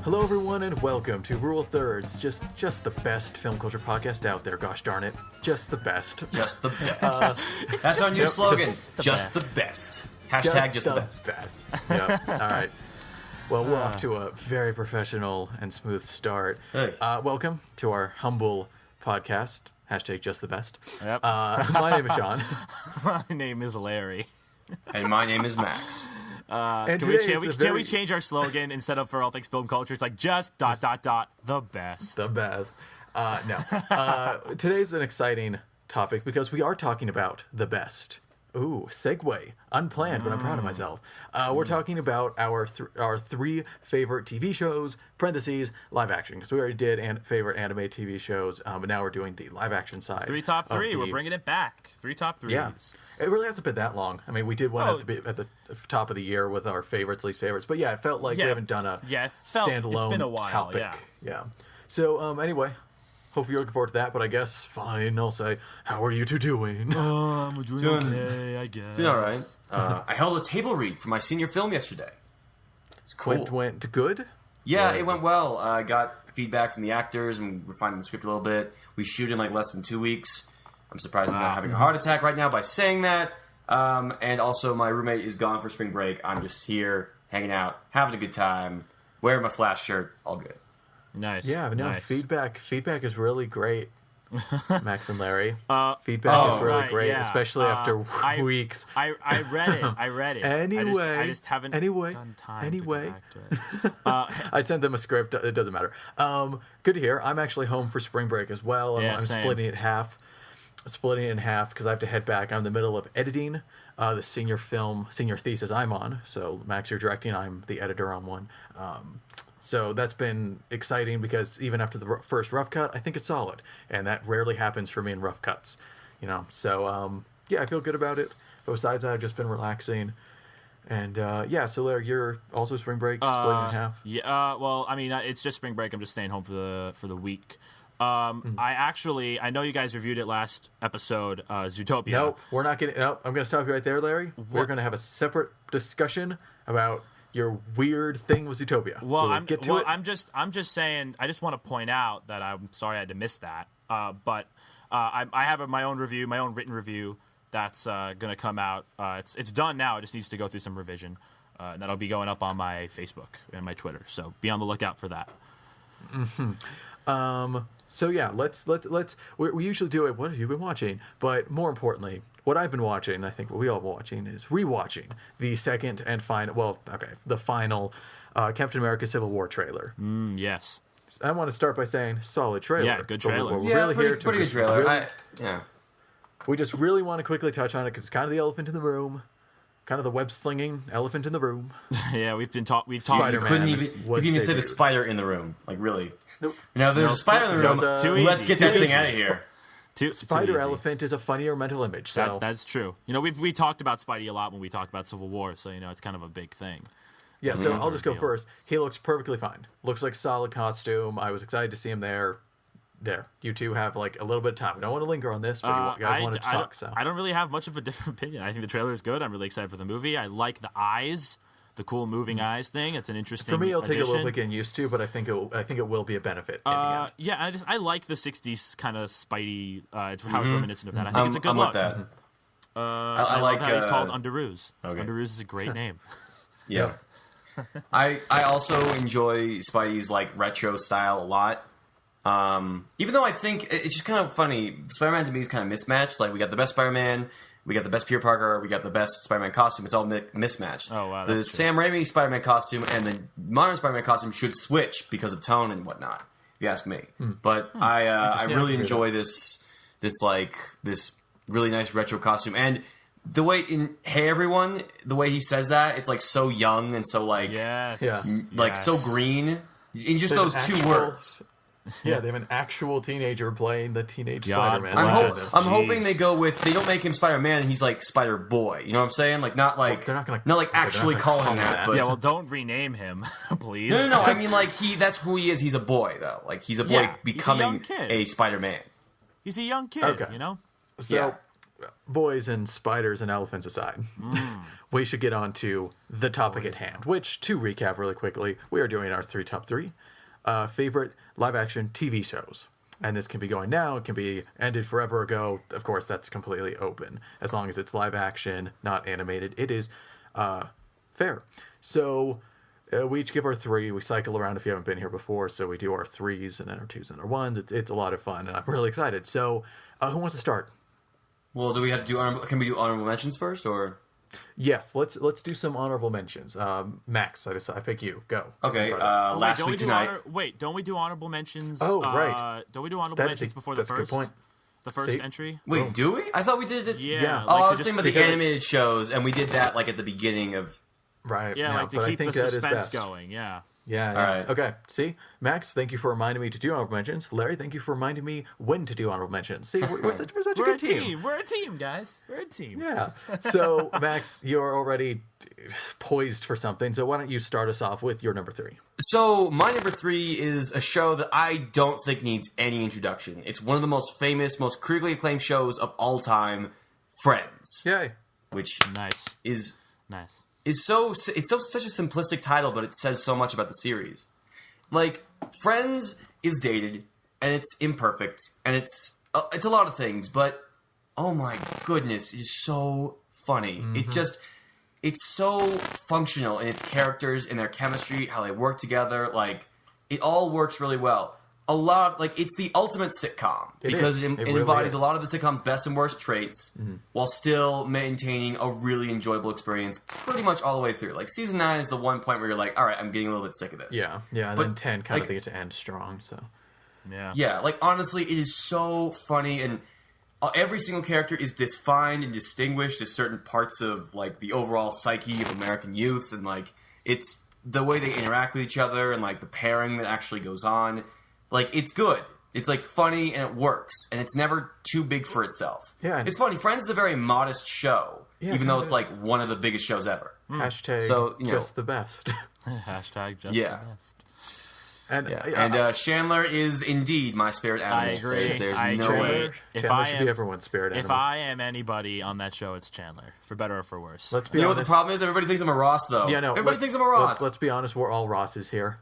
Hello, everyone, and welcome to Rule of Thirds, just the best film culture podcast out there. Gosh darn it, just the best. Just the best. That's our new slogan. Just the best. Hashtag just the best. Yep. All right. Well, we're off to a very professional and smooth start. Hey. Welcome to our humble podcast. Hashtag just the best. Yep. My name is Sean. My name is Larry. And my name is Max. And Can we change our slogan instead of for all things film culture? It's like just ... the best. The best. No. Today's an exciting topic because we are talking about the best. Ooh, segue. Unplanned, but I'm proud of myself. We're talking about our three favorite TV shows, parentheses, live action, because we already did favorite anime TV shows, but now we're doing the live action side. Three top three. We're bringing it back. Three top threes. Yeah. It really hasn't been that long. I mean, we did one at the top of the year with our favorites, least favorites, but yeah, it felt like we haven't done a standalone it's been a while, topic. Yeah. So, anyway, hope you're looking forward to that, but I guess, fine, I'll say, how are you two doing? I'm doing okay, I guess. Doing all right. I held a table read for my senior film yesterday. It's cool. Went good? Yeah, it went well. I got feedback from the actors and refining the script a little bit. We shoot in like less than 2 weeks. I'm surprised I'm not having a heart attack right now by saying that. And also, my roommate is gone for spring break. I'm just here, hanging out, having a good time, wearing my Flash shirt, all good. Nice. Yeah, but no, nice. feedback is really great, Max and Larry. Feedback is really great, especially after weeks. I read it. Anyway, I just haven't gotten time to go back to it. I sent them a script. It doesn't matter. Good to hear. I'm actually home for spring break as well. I'm same. splitting it in half because I have to head back. I'm in the middle of editing the senior thesis I'm on. So Max, you're directing. I'm the editor on one. So that's been exciting because even after the first rough cut, I think it's solid, and that rarely happens for me in rough cuts. So yeah, I feel good about it. But besides that, I've just been relaxing. And so Larry, you're also spring break, split in half. Yeah, well, I mean, it's just spring break. I'm just staying home for the week. I know you guys reviewed it last episode, Zootopia. No, we're not getting. No, I'm going to stop you right there, Larry. We're going to have a separate discussion about your weird thing with Zootopia. I'm just saying. I just want to point out that I'm sorry I had to miss that. But I have my own review, my own written review that's going to come out. It's done now. It just needs to go through some revision. And that'll be going up on my Facebook and my Twitter. So be on the lookout for that. Mm-hmm. So yeah, let's we usually do it. What have you been watching? But more importantly, what I've been watching, I think what we all been watching is rewatching the second and the final Captain America: Civil War trailer. Yes. I want to start by saying solid trailer. Yeah, good trailer. Pretty good trailer. We just really want to quickly touch on it because it's kind of the elephant in the room. Kind of the web-slinging elephant in the room. Yeah, we've talked. You couldn't even say the spider in the room. Like, really? Nope. Now, there's a spider in the room. Let's get that thing out of here. Spider elephant is a funnier mental image. So that's true. We talked about Spidey a lot when we talked about Civil War, so it's kind of a big thing. Yeah, so I'll just go first. He looks perfectly fine. Looks like a solid costume. I was excited to see him there. You two have like a little bit of time. I don't want to linger on this, but you guys wanted to talk. So I don't really have much of a different opinion. I think the trailer is good. I'm really excited for the movie. I like the eyes, the cool moving eyes thing. It's an interesting. For me, it'll take a little addition. bit getting used to, but I think it will be a benefit in the end. Yeah, I like the '60s kind of Spidey. It's how it's reminiscent of that. I think it's a good look. That. I like how he's called Underoos. Okay. Underoos is a great name. Yeah. I also enjoy Spidey's like retro style a lot. Even though I think it's just kind of funny, Spider-Man to me is kind of mismatched. Like, we got the best Spider-Man, we got the best Peter Parker, we got the best Spider-Man costume. It's all mismatched. Oh, wow. The Sam Raimi Spider-Man costume and the modern Spider-Man costume should switch because of tone and whatnot, if you ask me. But I really enjoy this really nice retro costume. And the way in Hey Everyone, the way he says that, it's like so young and so like, so green. In just those two words. Yeah, they have an actual teenager playing the teenage God Spider-Man. I'm hoping they go with, they don't make him Spider-Man and he's like Spider-Boy. You know what I'm saying? Like, not like, they're not gonna actually call him that. But Yeah, well, don't rename him, please. No. I mean, like, that's who he is. He's a boy, though. Like, he's a boy becoming he's a young kid. a Spider-Man. He's a young kid, Okay. you know? So, Yeah. boys and spiders and elephants aside, we should get on to the topic at hand, which, to recap really quickly, we are doing our top three favorite live-action TV shows. And this can be going now, it can be ended forever ago. Of course, that's completely open. As long as it's live action, not animated, it is fair. So we each give our three. We cycle around if you haven't been here before. So we do our threes and then our twos and our ones. It's a lot of fun, and I'm really excited. So who wants to start? Well, do we have to do can we do honorable mentions first, or? Yes, let's do some honorable mentions. Max, I pick you. Go. Okay. Last week tonight. Don't we do honorable mentions? Oh, right. Don't we do honorable mentions before the first? That's a good point. The first See? entry. Wait, do we? I thought we did it. Yeah. Oh, like I to was just- thinking about the because animated shows, and we did that like at the beginning of. Right. Yeah, now, like to but I keep the think that is suspense best. going. Yeah. Yeah. All right. Okay. See, Max, thank you for reminding me to do honorable mentions. Larry, thank you for reminding me when to do honorable mentions. See, we're such a We're good a team. We're a team, guys. We're a team. Yeah. So, Max, you're already poised for something. So why don't you start us off with your number three? So my number three is a show that I don't think needs any introduction. It's one of the most famous, most critically acclaimed shows of all time, Friends, Yay. which Nice. is Nice. such a simplistic title, but it says so much about the series. Like, Friends is dated, and it's imperfect, and it's a lot of things, but oh my goodness, it is so funny. It's so functional in its characters, in their chemistry, how they work together. Like, it all works really well. It's the ultimate sitcom because it really embodies is. a lot of the sitcom's best and worst traits while still maintaining a really enjoyable experience pretty much all the way through. Like, season 9 is the one point where you're like, all right, I'm getting a little bit sick of this. Yeah. Yeah. And But, then 10 kind of like- get to end strong. So. Yeah. Yeah, like, honestly, it is so funny, and every single character is defined and distinguished as certain parts of, like, the overall psyche of American youth, and, like, it's the way they interact with each other and, like, the pairing that actually goes on. Like, it's good. It's, like, funny, and it works, and it's never too big for itself. Yeah. It's funny. Friends is a very modest show, Yeah, even though it it's, is. like, one of the biggest shows ever. Hashtag So, you know- just the best. Hashtag just Yeah. the best. And, Yeah. And Chandler is indeed my spirit animal. I agree. There's I no agree. way. If Chandler I should am, be everyone's spirit if animal. I am anybody on that show, it's Chandler, for better or for worse. Let's be You know what honest. the problem is? Everybody thinks I'm a Ross, though. Yeah, no. Everybody thinks I'm a Ross. Let's be honest. We're all Rosses here.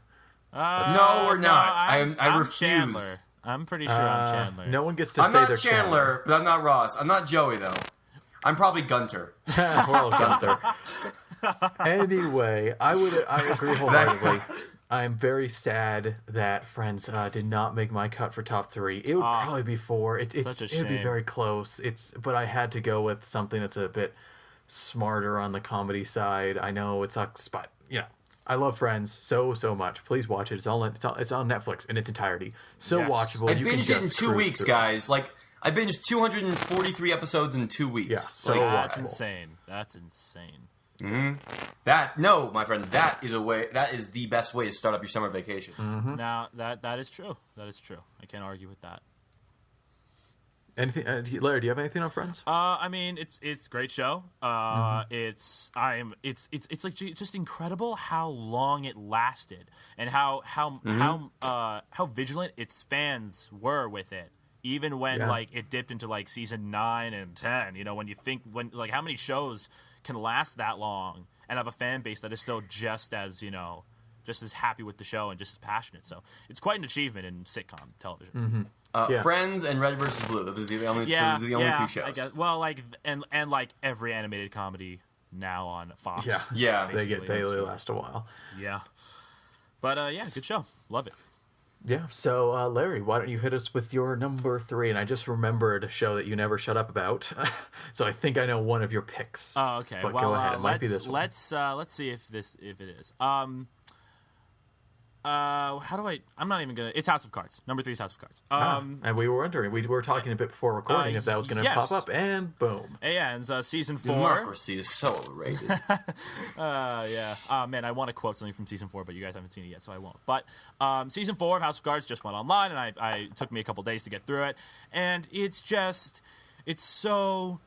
No, we're not. I I'm refuse. Chandler. I'm pretty sure I'm Chandler. No one gets to I'm say not they're Chandler, but I'm not Ross. I'm not Joey, though. I'm probably Gunter. We're all Gunther. Anyway, I agree wholeheartedly. I'm very sad that Friends did not make my cut for top three. It would probably be four. It would be shame. very close. But I had to go with something that's a bit smarter on the comedy side. I know it sucks, but I love Friends so much. Please watch it. It's on Netflix in its entirety. So Yes. watchable. I You can binged it in just 2 cruise weeks, through it. guys. Like, I binged 243 episodes in 2 weeks. Yeah, so Like, That's watchable. insane. That's insane. no, my friend, that is the best way to start up your summer vacation. Now that is true. That is true. I can't argue with that. Anything, Larry? Do you have anything on Friends? I mean, it's a great show. It's like just incredible how long it lasted and how vigilant its fans were with it. Even when like it dipped into like season 9 and 10, when you think like how many shows can last that long and have a fan base that is still just as happy with the show and just as passionate. So it's quite an achievement in sitcom television. Yeah. Friends and Red vs. Blue. Those are the only, those are the only two shows. I guess. Well, like and like every animated comedy now on Fox. Yeah. They basically, that's true. last a while. Yeah. But good show. Love it. Yeah. So Larry, why don't you hit us with your number three? And I just remembered a show that you never shut up about. So I think I know one of your picks. Oh, okay. But well, go ahead. It might be this one. let's see if it is. How do I? I'm not even gonna. It's House of Cards. Number 3 is House of Cards. And we were wondering, we were talking a bit before recording if that was going to yes. pop up, and boom. And season 4. Democracy is so overrated. Yeah. Man, I want to quote something from season 4, but you guys haven't seen it yet, so I won't. But season 4 of House of Cards just went online, and it took me a couple days to get through it, and it's so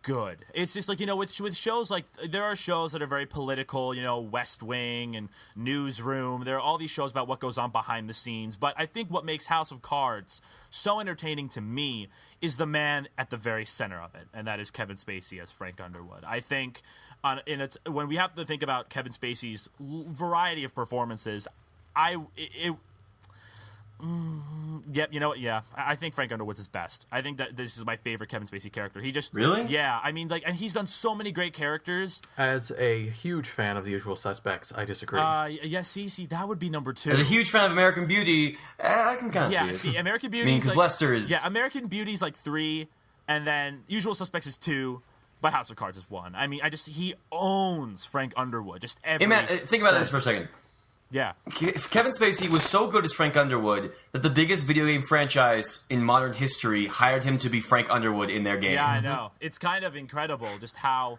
good. It's just like, with shows like, there are shows that are very political, West Wing and Newsroom. There are all these shows about what goes on behind the scenes. But I think what makes House of Cards so entertaining to me is the man at the very center of it, and that is Kevin Spacey as Frank Underwood. I think when we have to think about Kevin Spacey's variety of performances, yep, you know what? Yeah, I think Frank Underwood's his best. I think that this is my favorite Kevin Spacey character. He just really, yeah. I mean, and he's done so many great characters. As a huge fan of The Usual Suspects, I disagree. Yeah, see, that would be number 2. As a huge fan of American Beauty, I can kind of see it. Yeah, see, American Beauty. Because Lester is American Beauty's like 3, and then Usual Suspects is 2. But House of Cards is 1. I mean, he owns Frank Underwood. Just every. Hey man, think about this for a second. Yeah. Kevin Spacey was so good as Frank Underwood that the biggest video game franchise in modern history hired him to be Frank Underwood in their game. Yeah, I know. It's kind of incredible just how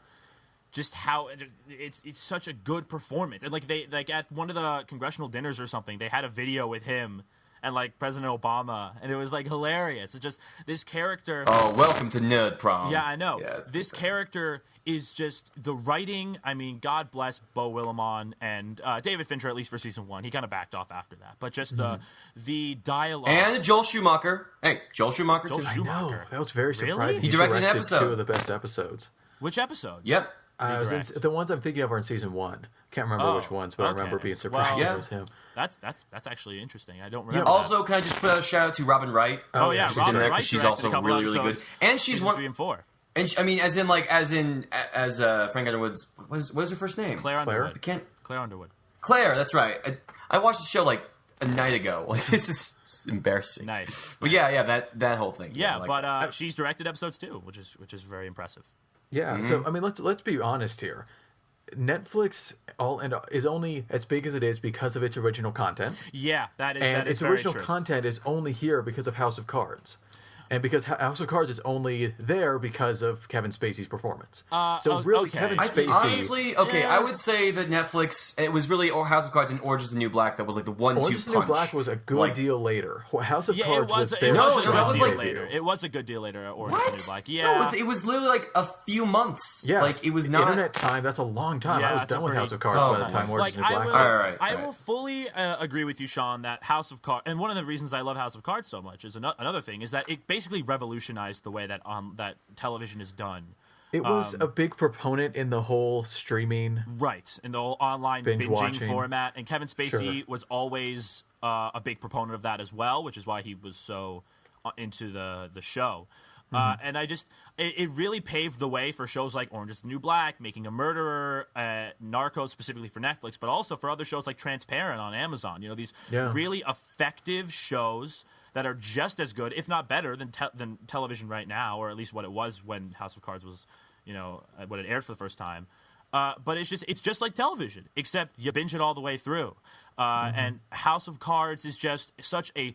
it's such a good performance. And they at one of the congressional dinners or something, they had a video with him and President Obama, and it was hilarious. It's just this character. Oh, welcome to Nerd Prom. Yeah, I know. Yeah, this character is just the writing. I mean, God bless Beau Willimon and David Fincher, at least for season 1. He kind of backed off after that, but just the dialogue and Joel Schumacher. Hey, Joel Schumacher too. I know. That was very surprising. He directed an episode. 2 of the best episodes. Which episodes? Yep. The ones I'm thinking of are in season 1. Can't remember which ones, but I remember being surprised it was him. That's actually interesting. I don't remember. Also, can I just put a shout out to Robin Wright? Oh yeah, she's Robin in there Wright. She's also really, really good, and she's 3 and 4. And I mean, as Frank Underwood's. What is her first name? Claire Underwood. Claire Underwood. Claire, that's right. I watched the show a night ago. This is embarrassing. Nice. But yeah, that whole thing. Yeah, but she's directed episodes too, which is very impressive. Yeah. So I mean, let's be honest here. Netflix is only as big as it is because of its original content. Yeah, that is its very original true. content is only here because of House of Cards. And because House of Cards is only there because of Kevin Spacey's performance. Really, okay. Kevin I think, Spacey... honestly, I would say that Netflix, it was really House of Cards and Orange is the New Black that was the 1-2 punch. Orange is the New Black was a good deal later. House of Cards was their later. It was a good deal later. Orange is the New Black. Yeah. No, it was literally a few months. Yeah. It was not... Internet time, that's a long time. Yeah, I was done with House of Cards by the time Orange is the New Black. I will fully agree with you, Sean, that House of Cards, and one of the reasons I love House of Cards so much is another thing, is that it basically revolutionized the way that that television is done. It was a big proponent in the whole streaming, right, in the whole online binging watching format. And Kevin Spacey was always a big proponent of that as well, which is why he was so into the show. And it really paved the way for shows like Orange is the New Black, Making a Murderer, Narcos specifically for Netflix, but also for other shows like Transparent on Amazon. These really effective shows that are just as good, if not better, than television right now, or at least what it was when House of Cards was, when it aired for the first time. But it's just like television, except you binge it all the way through. And House of Cards is just such a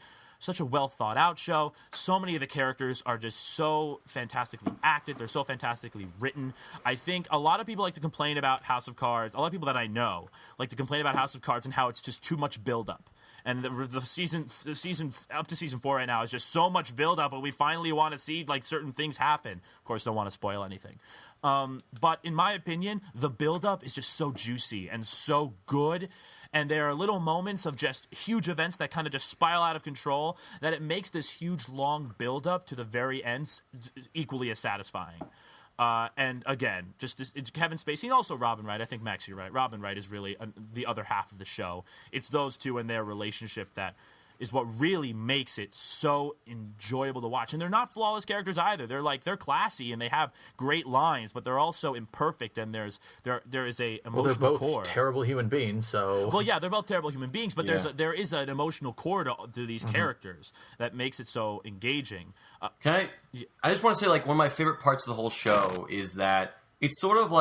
well thought out show. So many of the characters are just so fantastically acted. They're so fantastically written. I think a lot of people like to complain about House of Cards. A lot of people that I know like to complain about House of Cards and how it's just too much build up. And the season up to season 4 right now is just so much build up, and we finally want to see certain things happen. Of course, don't want to spoil anything. But in my opinion, the build up is just so juicy and so good. And there are little moments of just huge events that kind of just spiral out of control that it makes this huge, long build-up to the very end equally as satisfying. And again, it's Kevin Spacey and also Robin Wright. I think, Max, you're right. Robin Wright is really the other half of the show. It's those two and their relationship that is what really makes it so enjoyable to watch. And they're not flawless characters either. They're classy and they have great lines, but they're also imperfect, and there is a emotional they're both core. Terrible human beings, so... Well, yeah, they're both terrible human beings, but there is an emotional core to these characters that makes it so engaging. I just want to say, one of my favorite parts of the whole show is that it's sort of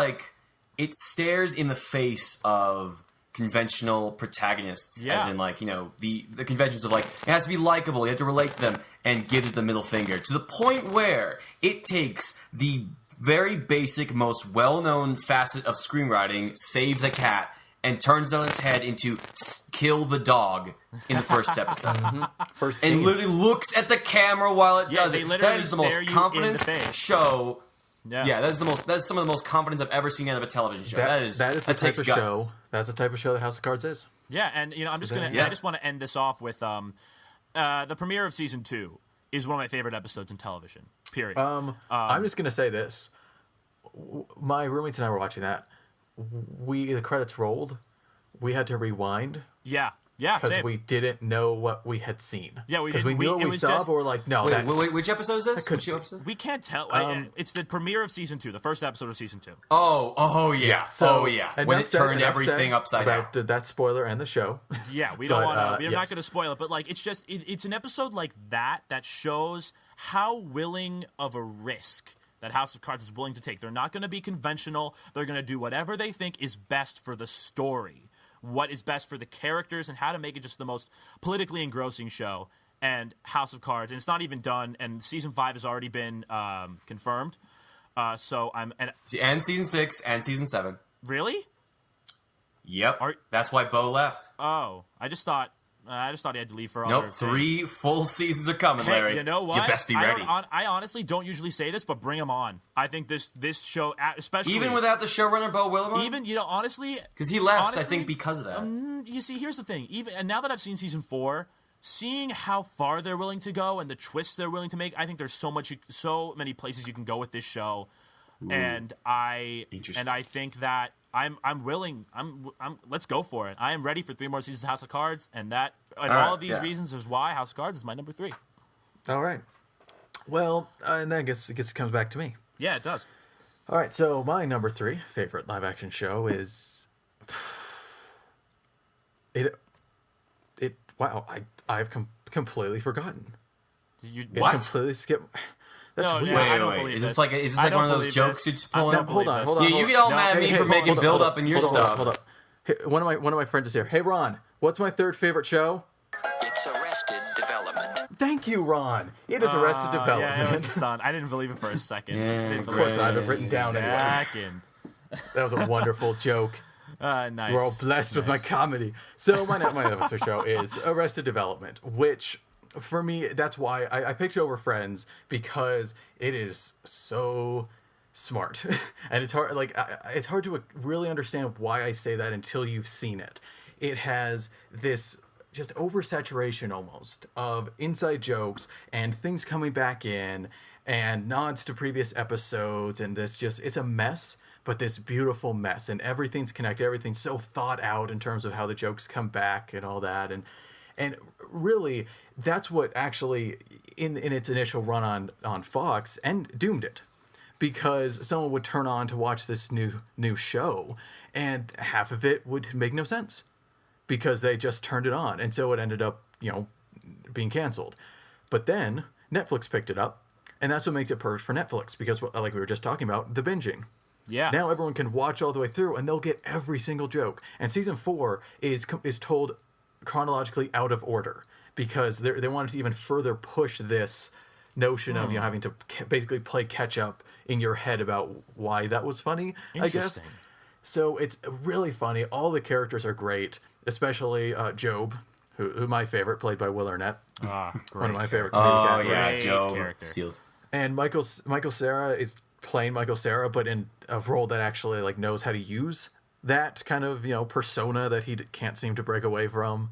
it stares in the face of conventional protagonists, as in the conventions of it has to be likable, you have to relate to them, and gives it the middle finger to the point where it takes the very basic, most well-known facet of screenwriting, Save the Cat, and turns it on its head into Kill the Dog in the first episode. And literally looks at the camera while it does it. They literally That is the most stare you in confident the face. show Yeah, that's some of the most confidence I've ever seen out of a television show. That is the type takes of guts. show. That's the type of show that House of Cards is. Yeah, and I just want to end this off with the premiere of season 2 is one of my favorite episodes in television. Period. I'm just gonna say this. My roommates and I were watching that. The credits rolled. We had to rewind. Yeah, Because same. we didn't know what we had seen. Yeah, we Because didn't. we knew what It we was saw, just- but we're like, no. Wait, which episode is this? Which episode? We can't tell. It's the premiere of season 2, the first episode of season 2. Oh yeah. So, When enough it said- turned enough said everything upside down. about that spoiler and the show. Yeah, we don't But, want to. We're not yes. going to spoil it, but like, it's just it's an episode like that shows how willing of a risk that House of Cards is willing to take. They're not going to be conventional. They're going to do whatever they think is best for the story, what is best for the characters, and how to make it just the most politically engrossing show. And House of Cards, and it's not even done. And season 5 has already been confirmed. And season 6 and season 7. really. Yep. Are- That's why Bo left. Oh, I just thought he had to leave for other Nope. things. 3 full seasons are coming, Hey, Larry. you know what? You best be ready. I honestly don't usually say this, but bring them on. I think this show, especially Even without the showrunner Bo Willimon? honestly, Because he left, honestly, I think, because of that. you see, here's the thing. And now that I've seen season 4, seeing how far they're willing to go and the twists they're willing to make, I think there's so many places you can go with this show. And I think that I'm willing. Let's go for it. I am ready for 3 more seasons of House of Cards, and all of these reasons is why House of Cards is my number 3. All right. Well, and I guess it comes back to me. Yeah, it does. All right, so my number 3 favorite live action show is Wow, I've completely forgotten. It's completely skipped. That's No, weird. yeah, I don't Wait. believe Is this. this like I one don't of those believe jokes this. you're just I pulling? don't believe Hold on, this. hold on. You get all mad at me for making hold build on, up in your hold on, stuff. Hold up. Hey, one of my friends is here. Hey, Ron, what's my 3rd favorite show? It's Arrested Development. Thank you, Ron. It is Arrested Development. Yeah, I was stunned. I didn't believe it for a second. Yeah, Of course, I have it written down anyway. Second. That was a wonderful joke. Nice. We're all blessed with my comedy. So my other show is Arrested Development, which for me, that's why I picked it over Friends, because it is so smart. And it's hard, it's hard to really understand why I say that until you've seen it. It has this just oversaturation almost of inside jokes and things coming back in and nods to previous episodes, and it's a mess, but this beautiful mess, and everything's connected, everything's so thought out in terms of how the jokes come back and all that, and really that's what actually in its initial run on Fox and doomed it, because someone would turn on to watch this new show and half of it would make no sense because they just turned it on, and so it ended up being canceled. But then Netflix picked it up, and that's what makes it perfect for Netflix, because like we were just talking about, the binging. Yeah. Now everyone can watch all the way through, and they'll get every single joke. And season 4 is told chronologically out of order, because they wanted to even further push this notion of having to basically play catch up in your head about why that was funny, I guess. Interesting. So it's really funny. All the characters are great, especially Job, who my favorite, played by Will Arnett. One of my favorite comedic Oh actors. yeah, Great Joe character. Steals. And Michael Cera is playing Michael Cera, but in a role that actually knows how to use that kind of persona that he can't seem to break away from.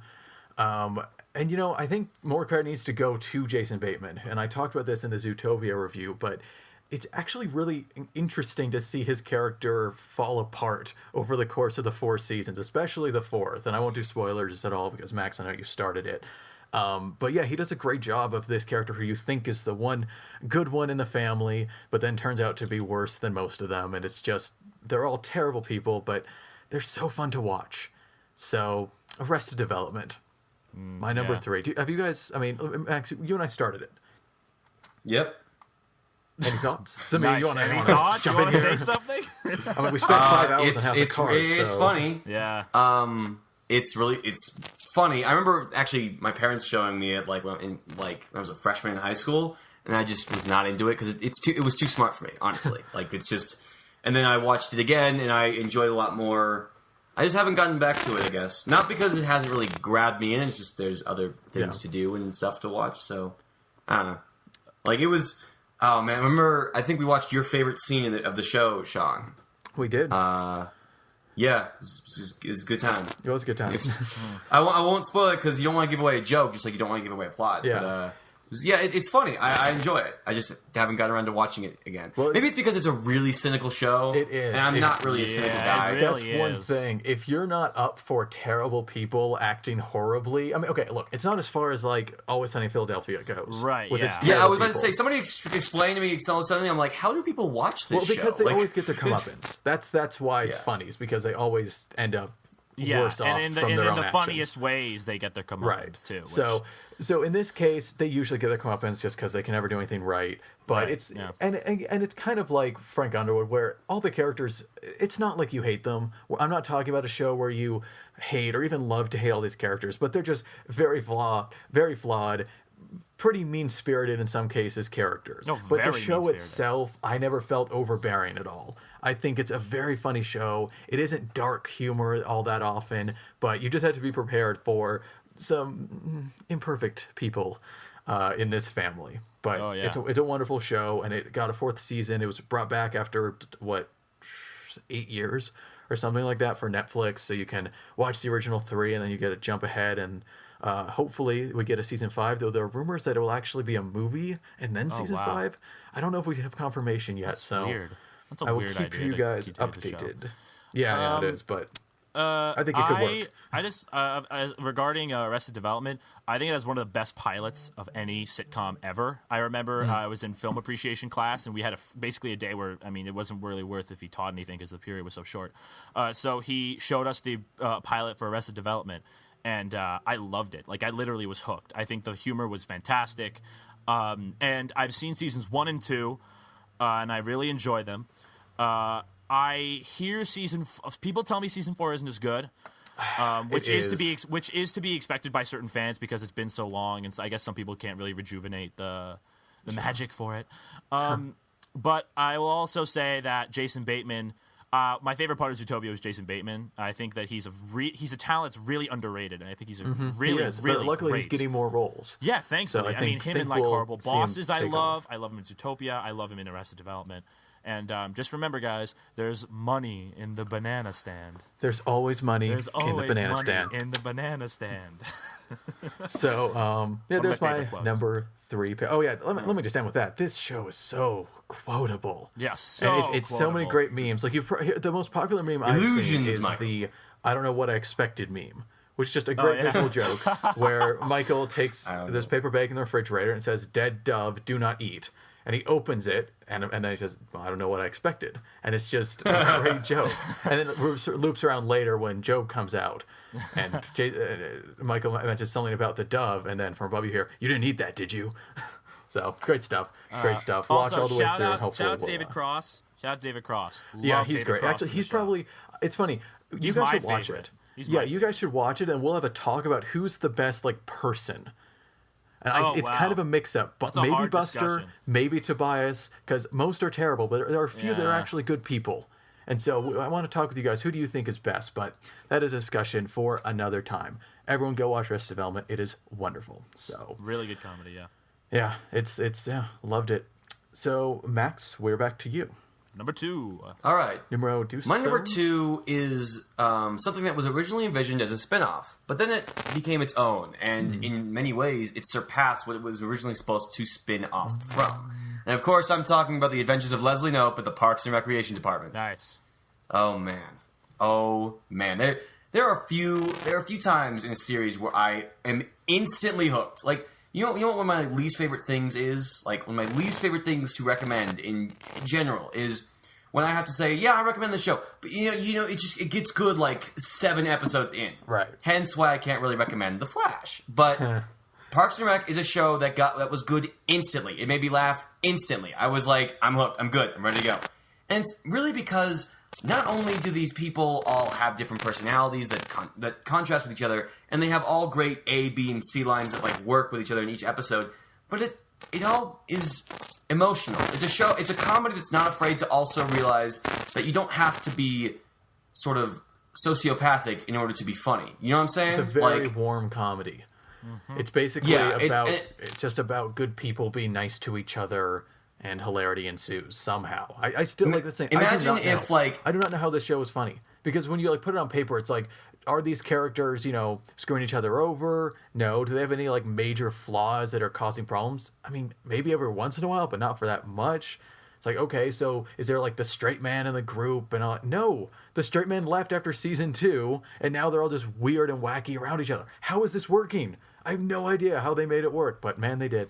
And I think more credit needs to go to Jason Bateman. And I talked about this in the Zootopia review, but it's actually really interesting to see his character fall apart over the course of the 4 seasons, especially the 4th. And I won't do spoilers at all because, Max, I know you started it. But yeah, he does a great job of this character who you think is the one good one in the family, but then turns out to be worse than most of them. And it's just, they're all terrible people, but they're so fun to watch. So, Arrested Development. My number 3. Have you guys, Max, you and I started it. Yep. Any thoughts? Any Any thoughts? You want to say something? We spent 5 hours on House of Cards. It's so- funny. Yeah. It's funny. I remember actually my parents showing me it when I was a freshman in high school, and I just was not into it because it was too smart for me, honestly. It's just, and then I watched it again and I enjoyed it a lot more. I just haven't gotten back to it, I guess. Not because it hasn't really grabbed me in. It's just there's other things to do and stuff to watch. So I don't know. It was Oh man, remember? I think we watched your favorite scene of the show, Sean. We did. Yeah, it was a good time. It was a good time. I won't spoil it because you don't want to give away a joke, just like you don't want to give away a plot. Yeah. But, it's funny. I enjoy it. I just haven't gotten around to watching it again. Well, maybe it's because it's a really cynical show. It is. And I'm not really a cynical guy. it really That's one is. thing. If you're not up for terrible people acting horribly, I mean, okay, look, it's not as far as like Always Sunny in Philadelphia goes. Right, With yeah. its Yeah, I terrible was about to people. say, somebody explain to me suddenly, I'm like, how do people watch this Well, because show? they always get their comeuppance. That's why it's Yeah. funny, is because they always end up Yeah, worse off and in the, from and their in own the actions. funniest ways, they get their comeuppance Right. too. Which, So in this case, they usually get their comeuppance just because they can never do anything right. But Right, it's yeah. and it's kind of like Frank Underwood, where all the characters, it's not like you hate them. I'm not talking about a show where you hate or even love to hate all these characters, but they're just very flawed, pretty mean-spirited in some cases characters. No, but the very show mean-spirited. itself, I never felt overbearing at all. I think it's a very funny show. It isn't dark humor all that often, but you just have to be prepared for some imperfect people in this family. But Oh, yeah. it's a wonderful show, and it got a 4th season. It was brought back after, 8 years or something like that for Netflix, so you can watch the original 3, and then you get a jump ahead, and hopefully we get a season 5, though there are rumors that it will actually be a movie and then season wow. 5. I don't know if we have confirmation yet, That's so weird. That's a I will weird keep idea you to guys continue the show. updated. Yeah, it is, but I think it could work. I just regarding Arrested Development, I think it has one of the best pilots of any sitcom ever. I remember I was in film appreciation class, and we had basically a day where, I mean, it wasn't really worth if he taught anything because the period was so short. So he showed us the pilot for Arrested Development, and I loved it. Like, I literally was hooked. I think the humor was fantastic, and I've seen seasons 1 and 2, and I really enjoy them. I hear people tell me season 4 isn't as good, which is to be expected by certain fans because it's been so long, and so I guess some people can't really rejuvenate the magic for it. But I will also say that Jason Bateman. My favorite part of Zootopia was Jason Bateman. I think that he's a talent that's really underrated, and I think he's a really, He is, really but luckily great. he's getting more roles. Yeah, thankfully. So I mean, him in like we'll Horrible see him Bosses, I take love. off. I love him in Zootopia. I love him in Arrested Development. And just remember, guys, there's money in the banana stand. There's always money There's always in the banana money stand. in the banana stand. So, there's my my favorite quotes. number 3. Oh, yeah, let me just end with that. This show is so quotable. Yeah, And so it's so many quotable. great memes. Like, the most popular meme I've seen Illusions, is Michael. the I don't know what I expected meme, which is just a great visual joke where Michael takes don't this know. paper bag in the refrigerator and it says, "Dead dove, do not eat." And he opens it, and then he says, well, "I don't know what I expected." And it's just a great joke. And then it loops around later when Job comes out, and Michael mentions something about the dove, and then from above you hear, "You didn't eat that, did you?" So, great stuff. Great stuff. Watch Also, all the way shout through, and out hopefully to we'll, David Cross. Shout out to David Cross. yeah, Love he's David great. Cross Actually, in the he's show. probably. It's funny. You He's guys my should watch favorite. it. He's Yeah, my you guys should watch it, and we'll have a talk about who's the best like person. And it's kind wow. of a mix-up, but That's a maybe hard Buster, discussion. maybe Tobias, because most are terrible, but there are a few that are Yeah. actually good people. And so I want to talk with you guys. Who do you think is best? But that is a discussion for another time. Everyone go watch Arrested Development. It is wonderful. So Really good comedy, yeah. yeah, it's loved it. So Max, we're back to you. Number 2. All right. Numero dos. My number 2 is something that was originally envisioned as a spin-off, but then it became its own, and in many ways, it surpassed what it was originally supposed to spin off from. And of course, I'm talking about the Adventures of Leslie Knope at the Parks and Recreation Department. Nice. Oh man. There are a few times in a series where I am instantly hooked. Like, you know what one of my least favorite things is? Like, one of my least favorite things to recommend in general is when I have to say, yeah, I recommend the show, but it gets good like 7 episodes in. Right. Hence why I can't really recommend The Flash. But Parks and Rec is a show that was good instantly. It made me laugh instantly. I was like, I'm hooked. I'm good. I'm ready to go. And it's really because not only do these people all have different personalities that contrast with each other, and they have all great A, B, and C lines that like work with each other in each episode, but it all is emotional. It's a show. It's a comedy that's not afraid to also realize that you don't have to be sort of sociopathic in order to be funny. You know what I'm saying? It's a very like, warm comedy. It's basically Yeah, it's just about good people being nice to each other and hilarity ensues somehow. I still like the same. Imagine if like I do not know how this show is funny, because when you like put it on paper, it's like, are these characters, screwing each other over? No. Do they have any like major flaws that are causing problems? I mean, maybe every once in a while, but not for that much. It's like, okay, so is there like the straight man in the group and all? No, the straight man left after season 2, and now they're all just weird and wacky around each other. How is this working? I have no idea how they made it work, but man, they did.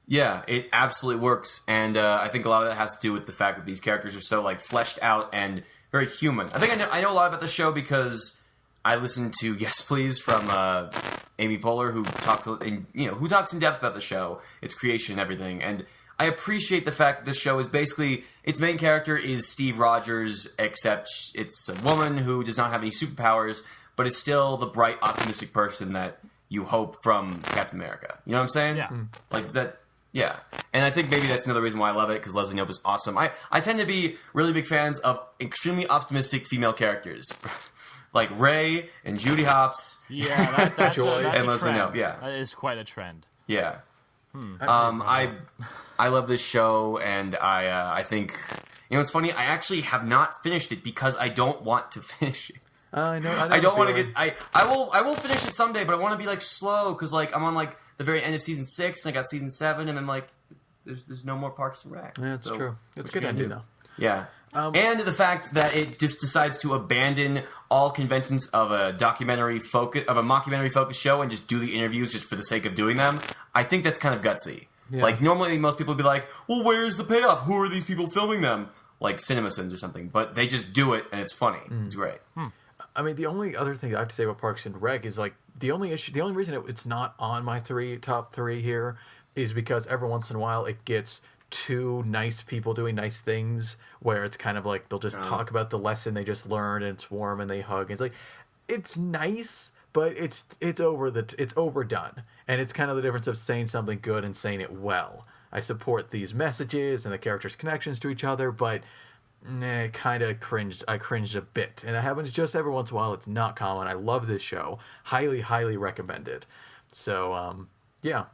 Yeah, it absolutely works, and I think a lot of that has to do with the fact that these characters are so like fleshed out and very human. I think I know a lot about the show because I listened to Yes Please from Amy Poehler, who talks in depth about the show, its creation, and everything, and I appreciate the fact that this show is basically, its main character is Steve Rogers, except it's a woman who does not have any superpowers, but is still the bright, optimistic person that you hope from Captain America. You know what I'm saying? Yeah. Like that. Yeah, and I think maybe that's another reason why I love it, because Leslie Knope is awesome. I tend to be really big fans of extremely optimistic female characters, like Ray and Judy Hopps. Yeah, that's Joy a and Leslie trend. Knope, yeah. That is quite a trend. Yeah. I love this show, and I think, it's funny, I actually have not finished it because I don't want to finish it. I know. I don't want to get. I will finish it someday, but I want to be like slow because like I'm on like the very end of season 6 and I got season 7, and then like there's no more Parks and Rec. Yeah, that's So, true. It's what a good you gonna ending, do? though. Yeah. And the fact that it just decides to abandon all conventions of a mockumentary focused show and just do the interviews just for the sake of doing them, I think that's kind of gutsy. Yeah. Like normally most people would be like, well, where's the payoff? Who are these people filming them? Like CinemaSins or something. But they just do it and it's funny. It's great. I mean, the only other thing I have to say about Parks and Rec is like the only reason it's not on my top three here is because every once in a while it gets two nice people doing nice things where it's kind of like they'll just talk about the lesson they just learned and it's warm and they hug. It's like, it's nice, but it's overdone, and it's kind of the difference of saying something good and saying it well. I support these messages and the characters' connections to each other, but kind of cringed. I cringed a bit, and it happens just every once in a while. It's not common. I love this show. Highly, highly recommended. So, yeah.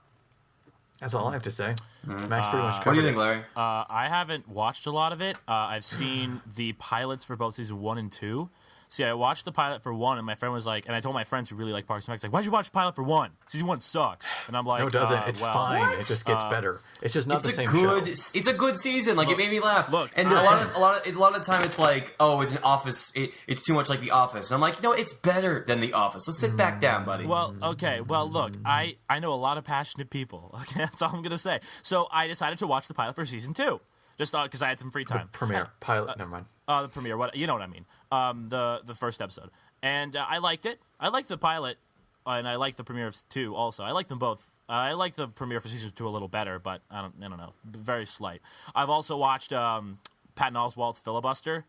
That's all I have to say. Max pretty much covered What do you it. think, Larry? I haven't watched a lot of it. I've seen the pilots for both season 1 and 2. See, I watched the pilot for 1, and my friend was like, and I told my friends who really like Parks and Rec, like, why'd you watch the pilot for 1? Season 1 sucks. And I'm like, No, it doesn't. It's well, fine. What? It just gets better. It's just not the same It's a good season. Like it made me laugh. Look, and a lot of the time it's like, oh, it's an Office. It's too much like The Office. And I'm like, no, it's better than The Office. Let's sit back down, buddy. Well, okay. Well, look, I know a lot of passionate people. Okay, that's all I'm going to say. So I decided to watch the pilot for season 2. Just because I had some free time. Premiere. Pilot. Never mind. The premiere, what you know what I mean? The first episode, and I liked it. I liked the pilot, and I liked the premiere of 2 also. I like them both. I like the premiere for season 2 a little better, but I don't know, very slight. I've also watched Patton Oswalt's Filibuster,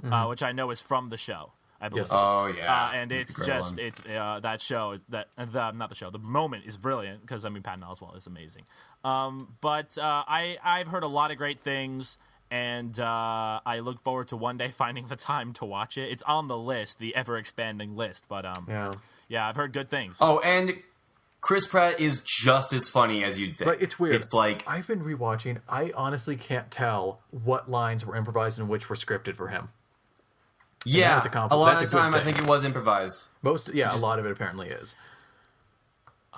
which I know is from the show. I believe. Yes. Oh yeah, And That's it's a great just one. it's that show is that not the show. The moment is brilliant because I mean Patton Oswalt is amazing. But I've heard a lot of great things. And I look forward to one day finding the time to watch it. It's on the list, the ever-expanding list. But yeah, I've heard good things. Oh, and Chris Pratt is just as funny as you'd think. Like, it's weird. It's like I've been rewatching. I honestly can't tell what lines were improvised and which were scripted for him. yeah, that is a a compliment. lot That's of a the good time I thing. think it was improvised. A lot of it apparently is.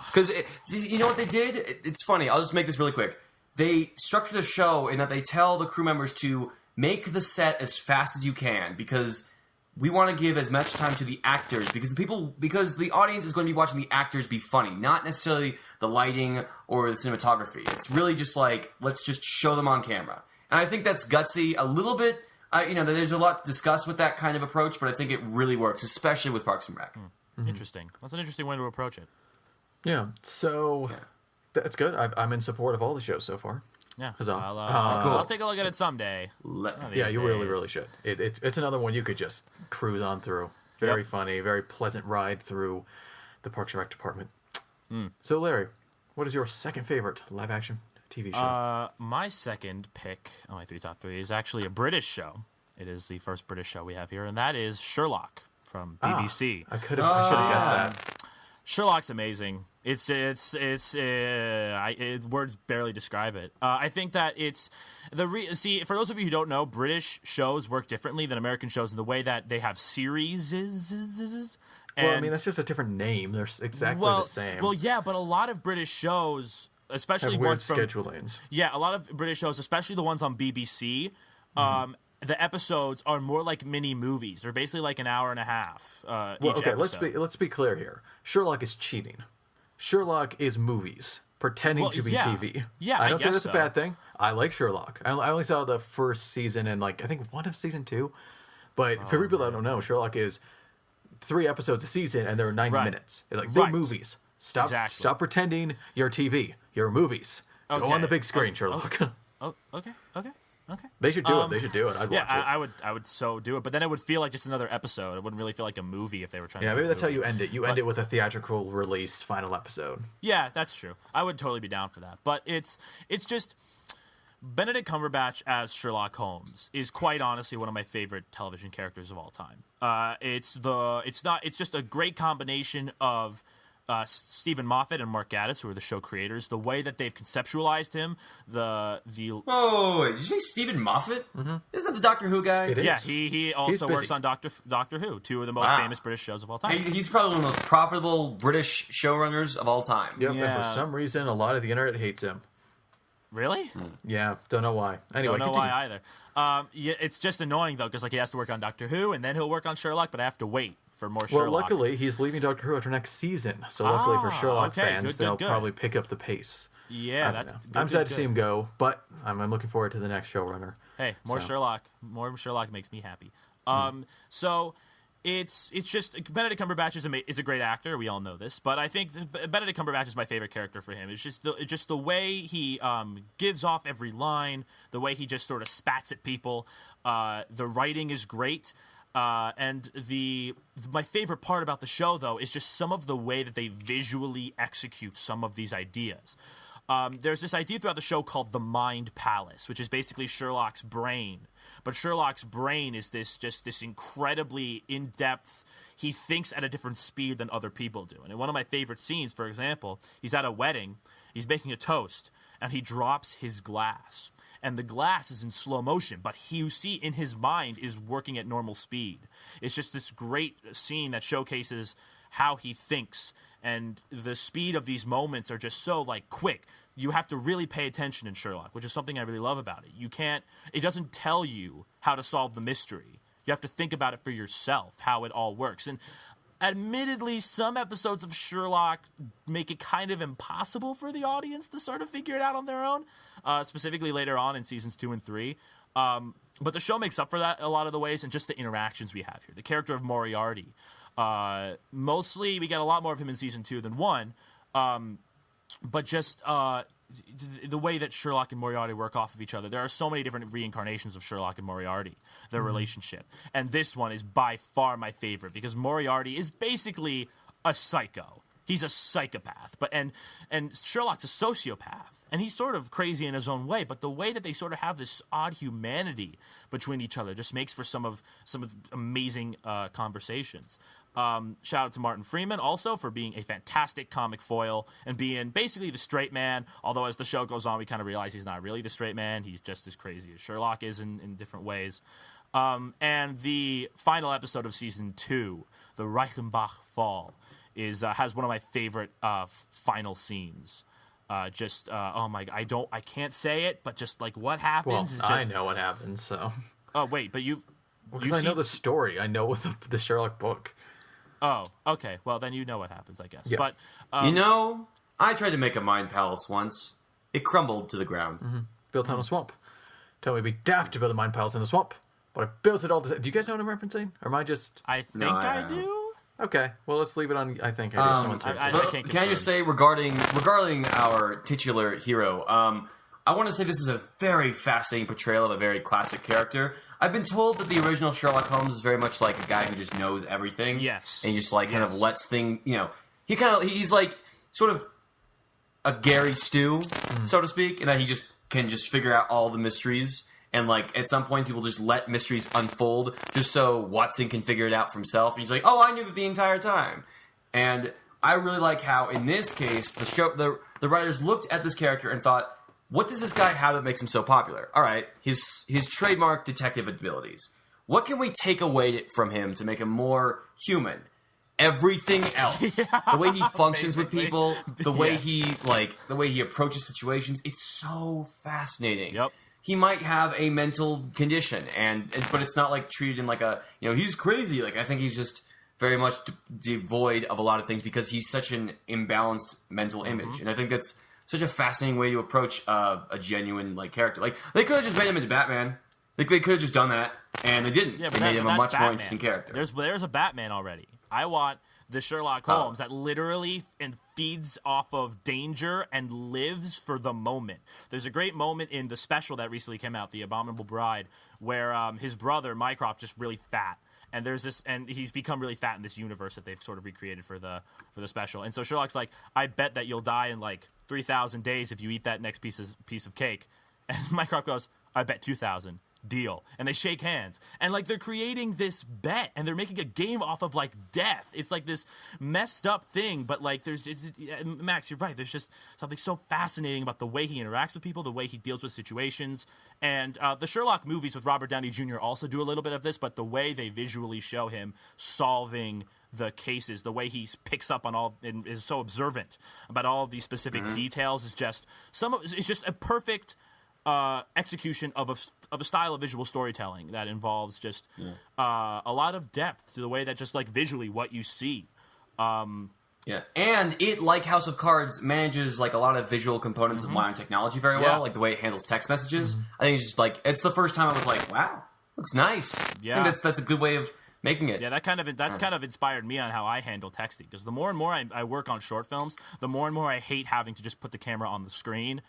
Because you know what they did? It's funny. I'll just make this really quick. They structure the show in that they tell the crew members to make the set as fast as you can because we want to give as much time to the actors because the audience is going to be watching the actors be funny, not necessarily the lighting or the cinematography. It's really just like let's just show them on camera, and I think that's gutsy a little bit. There's a lot to discuss with that kind of approach, but I think it really works, especially with Parks and Rec. Interesting. That's an interesting way to approach it. Yeah. So that's good. I'm in support of all the shows so far. Yeah. Huzzah. I'll take a look at it someday. Yeah, you really, days. really should. It's another one you could just cruise on through. Very funny, very pleasant ride through the Parks and Rec department. So, Larry, what is your second favorite live-action TV show? My second pick on my top three is actually a British show. It is the first British show we have here, and that is Sherlock from BBC. I should have guessed that. Sherlock's amazing. Words barely describe it. I think that it's see, for those of you who don't know, British shows work differently than American shows in the way that they have series. Well, I mean, that's just a different name. They're exactly the same. Well, yeah, but a lot of British shows, especially have weird ones from schedulings. yeah, a lot of British shows, especially the ones on BBC. The episodes are more like mini movies. They're basically like an hour and a half. Well, each okay, episode. let's be clear here. Sherlock is cheating. Sherlock is movies pretending to be TV. Yeah, I I don't say guess that's so. a bad thing. I like Sherlock. I only saw the first season and I think one of season 2. But for people that don't know, Sherlock is 3 episodes a season and they're 90 Right. minutes. They're Right. movies. Stop Exactly. pretending you're TV. You're movies. Go Okay. on the big screen, Sherlock. Oh, okay. They should do it. They should do it. I'd Yeah, watch it. I would so do it, but then it would feel like just another episode. It wouldn't really feel like a movie if they were trying. Yeah, to maybe do a that's how movie. you end it. You end it with a theatrical release final episode. Yeah, that's true. I would totally be down for that. But it's just Benedict Cumberbatch as Sherlock Holmes is quite honestly one of my favorite television characters of all time. It's just a great combination of Stephen Moffat and Mark Gatiss, who are the show creators, the way that they've conceptualized him, the Whoa, did you say Stephen Moffat? Isn't that the Doctor Who guy? It is. yeah, he also busy. works on Doctor Who, 2 of the most Wow. famous British shows of all time. He's probably one of the most profitable British showrunners of all time. Yep, and Yeah. for some reason, a lot of the internet hates him. Really? Yeah, don't know why. Anyway, Don't know continue. why either. Yeah, it's just annoying though, because he has to work on Doctor Who, and then he'll work on Sherlock, but I have to wait for more Well, Sherlock. luckily, he's leaving Doctor Who after next season. So luckily for Sherlock okay, fans, good, they'll good. probably pick up the pace. Yeah, I that's. don't know. Good, I'm sad good, to see him go, but I'm looking forward to the next showrunner. Hey, more So. Sherlock. More Sherlock makes me happy. So it's just Benedict Cumberbatch is a great actor. We all know this, but I think Benedict Cumberbatch is my favorite character for him. It's just the way he gives off every line, the way he just sort of spats at people. The writing is great. And my favorite part about the show, though, is just some of the way that they visually execute some of these ideas. There's this idea throughout the show called the Mind Palace, which is basically Sherlock's brain. But Sherlock's brain is this incredibly in-depth. He thinks at a different speed than other people do. And in one of my favorite scenes, for example, he's at a wedding, he's making a toast, and he drops his glass. And the glass is in slow motion, but you see in his mind is working at normal speed. It's just this great scene that showcases how he thinks, and the speed of these moments are just so quick. You have to really pay attention in Sherlock, which is something I really love about it. It doesn't tell you how to solve the mystery. You have to think about it for yourself, how it all works. And admittedly, some episodes of Sherlock make it kind of impossible for the audience to sort of figure it out on their own, specifically later on in seasons 2 and 3. But the show makes up for that a lot of the ways, and just the interactions we have here. The character of Moriarty. Mostly, we get a lot more of him in season 2 than 1, but just the way that Sherlock and Moriarty work off of each other. There are so many different reincarnations of Sherlock and Moriarty, their relationship. And this one is by far my favorite, because Moriarty is basically a psycho. He's a psychopath, and Sherlock's a sociopath, and he's sort of crazy in his own way. But the way that they sort of have this odd humanity between each other just makes for some of amazing conversations. Shout out to Martin Freeman also for being a fantastic comic foil and being basically the straight man. Although as the show goes on, we kind of realize he's not really the straight man. He's just as crazy as Sherlock is in different ways. And the final episode of season 2, the Reichenbach Fall, has one of my favorite final scenes. Oh my! I can't say it, but just what happens Well, is just. I know what happens, so. Oh wait, but Because I know the story. I know the Sherlock book. Oh, okay. Well, then you know what happens, I guess. Yeah. But I tried to make a mind palace once. It crumbled to the ground. Built on a swamp. Tell me it'd be daft to build a mine palace in a swamp, but I built it all. Do you guys know what I'm referencing? Or am I just... I think No, I I don't. do. Okay, well, let's leave it on... I think I do. Someone's here. I But can't can I just say regarding our titular hero, I want to say this is a very fascinating portrayal of a very classic character. I've been told that the original Sherlock Holmes is very much like a guy who just knows everything. Yes. And he just kind of Yes. lets things, he's like sort of a Gary Stu, so to speak, and that he just can just figure out all the mysteries. And at some points he will just let mysteries unfold just so Watson can figure it out for himself. And he's like, oh, I knew that the entire time. And I really like how in this case the writers looked at this character and thought, what does this guy have that makes him so popular? All right, his trademark detective abilities. What can we take away from him to make him more human? Everything else, the way he functions with people, the way the way he approaches situations, it's so fascinating. Yep. He might have a mental condition, but it's not like treated in like a, he's crazy. Like, I think he's just very much devoid of a lot of things because he's such an imbalanced mental image, and I think that's such a fascinating way to approach a genuine character. Like, they could have just made him into Batman. Like, they could have just done that, and they didn't. Yeah, they made him a much more interesting character. There's a Batman already. I want the Sherlock Holmes that literally and feeds off of danger and lives for the moment. There's a great moment in the special that recently came out, The Abominable Bride, where his brother Mycroft just really fat. And there's this, and he's become really fat in this universe that they've sort of recreated for the special. And so Sherlock's like, I bet that you'll die in 3,000 days if you eat that next piece of cake. And Mycroft goes, I bet 2,000. Deal. And they shake hands. And they're creating this bet and they're making a game off of death. It's this messed up thing, but Max, you're right. There's just something so fascinating about the way he interacts with people, the way he deals with situations. And the Sherlock movies with Robert Downey Jr. also do a little bit of this, but the way they visually show him solving the cases, the way he picks up on all and is so observant about all of these specific details is just it's just a perfect execution of a style of visual storytelling that involves just a lot of depth to the way that just visually what you see. Yeah, and it, like House of Cards, manages a lot of visual components of modern technology very well, like the way it handles text messages. I think it's just it's the first time I was like, wow, looks nice. Yeah, I think that's a good way of making it. Yeah, that's kind of inspired me on how I handle texting, because the more and more I work on short films, the more and more I hate having to just put the camera on the screen.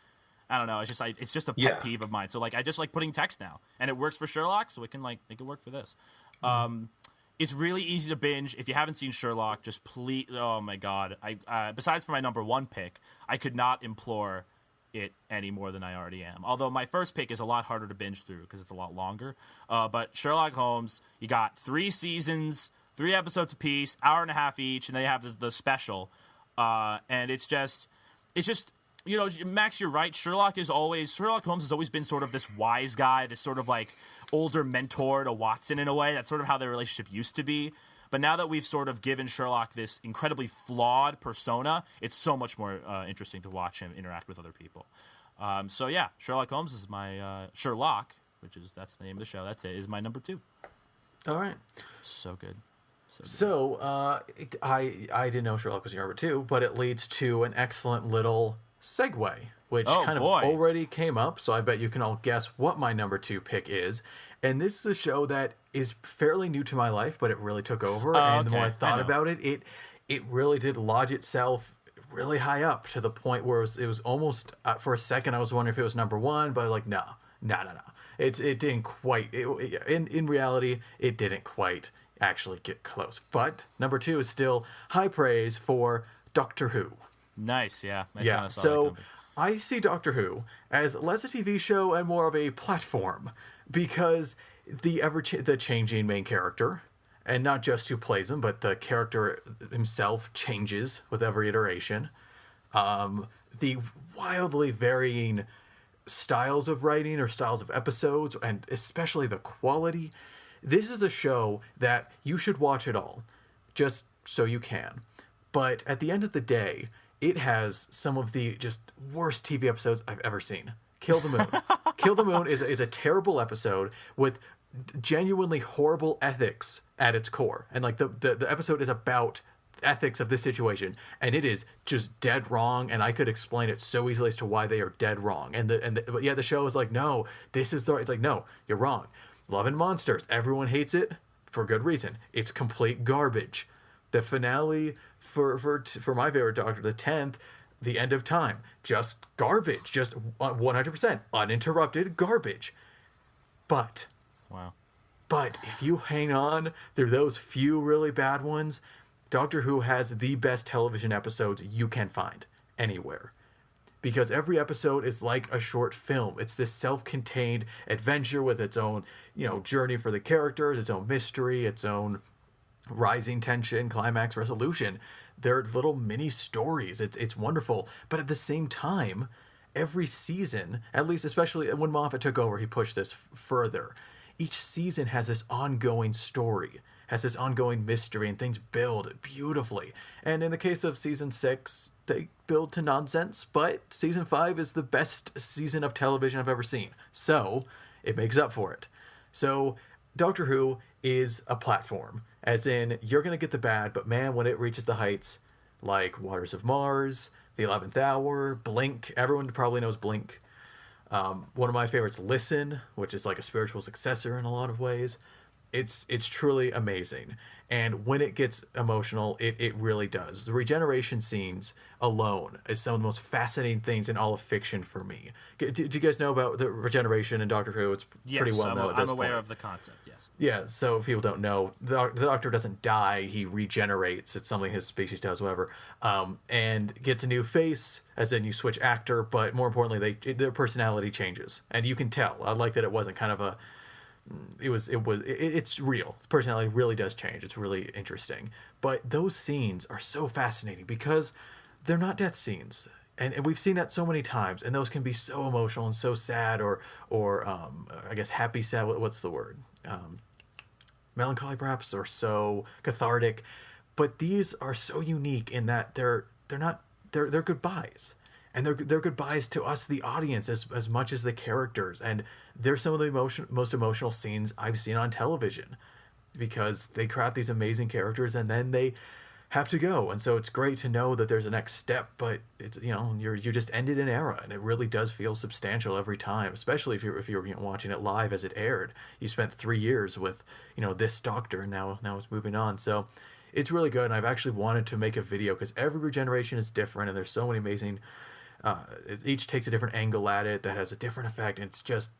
I don't know. It's just a pet peeve of mine. So I just like putting text now, and it works for Sherlock, so it can make it work for this. It's really easy to binge. If you haven't seen Sherlock, just please. Oh my God! Besides for my number one pick, I could not implore it any more than I already am. Although my first pick is a lot harder to binge through because it's a lot longer. But Sherlock Holmes, you got 3 seasons, 3 episodes apiece, hour and a half each, and then you have the special, and it's just. Max, you're right. Sherlock Holmes has always been sort of this wise guy, this sort of older mentor to Watson in a way. That's sort of how their relationship used to be. But now that we've sort of given Sherlock this incredibly flawed persona, it's so much more interesting to watch him interact with other people. So yeah, Sherlock Holmes is my Sherlock, that's the name of the show. That's it. Is my number 2. All right. So good. So I didn't know Sherlock was your number 2, but it leads to an excellent little segue, which of already came up, so I bet you can all guess what my number 2 pick is. And this is a show that is fairly new to my life, but it really took over. And the more I thought about it, it really did lodge itself really high up to the point where it was almost, for a second, I was wondering if it was number 1, but no. It didn't quite. In reality, it didn't quite actually get close. But number 2 is still high praise for Doctor Who. Nice, yeah. So I see Doctor Who as less a TV show and more of a platform, because the changing main character, and not just who plays him, but the character himself changes with every iteration. The wildly varying styles of writing or styles of episodes, and especially the quality. This is a show that you should watch it all, just so you can. But at the end of the day, it has some of the just worst TV episodes I've ever seen. Kill the Moon. Kill the Moon is a terrible episode with genuinely horrible ethics at its core. And the episode is about ethics of this situation, and it is just dead wrong, and I could explain it so easily as to why they are dead wrong. But the show is no, this is it's no, you're wrong. Love and Monsters, everyone hates it for good reason. It's complete garbage. The finale for my favorite Doctor, the 10th, The End of Time, just garbage, just 100% uninterrupted garbage. But if you hang on through those few really bad ones, Doctor Who has the best television episodes you can find anywhere. Because every episode is like a short film. It's this self-contained adventure with its own, journey for the characters, its own mystery, its own rising tension, climax, resolution. they're little mini stories. It's wonderful, but at the same time, every season, at least especially when Moffat took over, he pushed this further. Each season has this ongoing story, has this ongoing mystery, and things build beautifully. And in the case of season 6, they build to nonsense, but season 5 is the best season of television I've ever seen. So it makes up for it. So Doctor Who is a platform, as in you're going to get the bad, but man, when it reaches the heights like Waters of Mars, The 11th Hour, Blink, everyone probably knows Blink. One of my favorites, Listen, which is like a spiritual successor in a lot of ways. It's truly amazing. And when it gets emotional, it really does. The regeneration scenes alone is some of the most fascinating things in all of fiction for me. Do you guys know about the regeneration in Doctor Who? It's pretty well known at this I'm aware point. of the concept, yes. Yeah, so if people don't know, the Doctor doesn't die, he regenerates. It's something his species does, whatever. And gets a new face, as in you switch actor, but more importantly, their personality changes. And you can tell. I like that it wasn't kind of a... It's real. The personality really does change. It's really interesting. But those scenes are so fascinating because they're not death scenes. And we've seen that so many times, and those can be so emotional and so sad, or I guess happy, sad. What's the word? Melancholy, perhaps, or so cathartic. But these are so unique in that they're goodbyes, and they're goodbyes to us, the audience, as much as the characters. And they're some of the most emotional scenes I've seen on television, because they craft these amazing characters and then they have to go. And so it's great to know that there's a next step, but it's, you just ended an era, and it really does feel substantial every time, especially if you're watching it live as it aired. You spent 3 years with this Doctor, and now it's moving on. So it's really good, and I've actually wanted to make a video because every regeneration is different, and there's so many amazing. Each takes a different angle at it that has a different effect, and it's just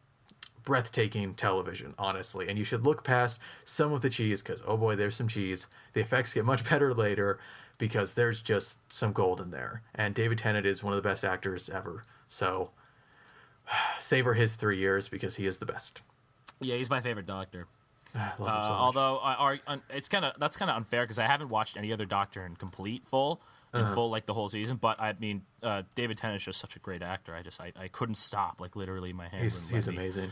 breathtaking television, honestly. And you should look past some of the cheese, because oh boy, there's some cheese. The effects get much better later because there's just some gold in there. And David Tennant is one of the best actors ever, so savor his 3 years because he is the best. Yeah, he's my favorite Doctor. I love him so much. Although that's kind of unfair because I haven't watched any other Doctor in full like the whole season. But I mean, David Tennant's just such a great actor. I couldn't stop. Like literally, my hands. He's amazing.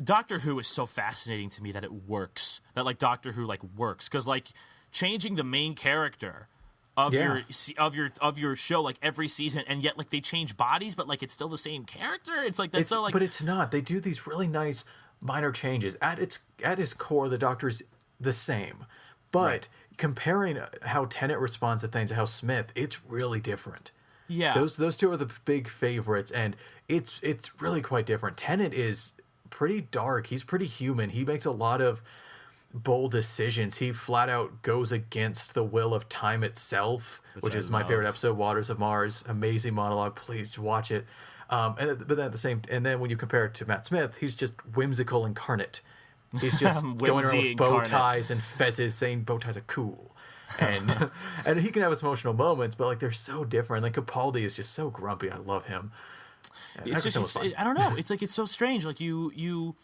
Doctor Who is so fascinating to me that it works. That like Doctor Who works because like changing the main character of your show like every season, and yet like they change bodies, but like it's still the same character. It's like that's so like. But it's not. They do these really nice minor changes. At its core, the Doctor's the same, but right. Comparing how Tennant responds to things and how Smith, it's really different. Yeah, those two are the big favorites, and it's really quite different. Tennant is pretty dark. He's pretty human. He makes a lot of bold decisions. He flat out goes against the will of time itself, which is my favorite episode, Waters of Mars. Amazing monologue. Please watch it. But then when you compare it to Matt Smith, he's just whimsical incarnate. He's just going around with bow ties and fezzes, saying bow ties are cool. And and he can have his emotional moments, but like they're so different. Like Capaldi is just so grumpy. I love him. I don't know. It's like it's so strange. Like you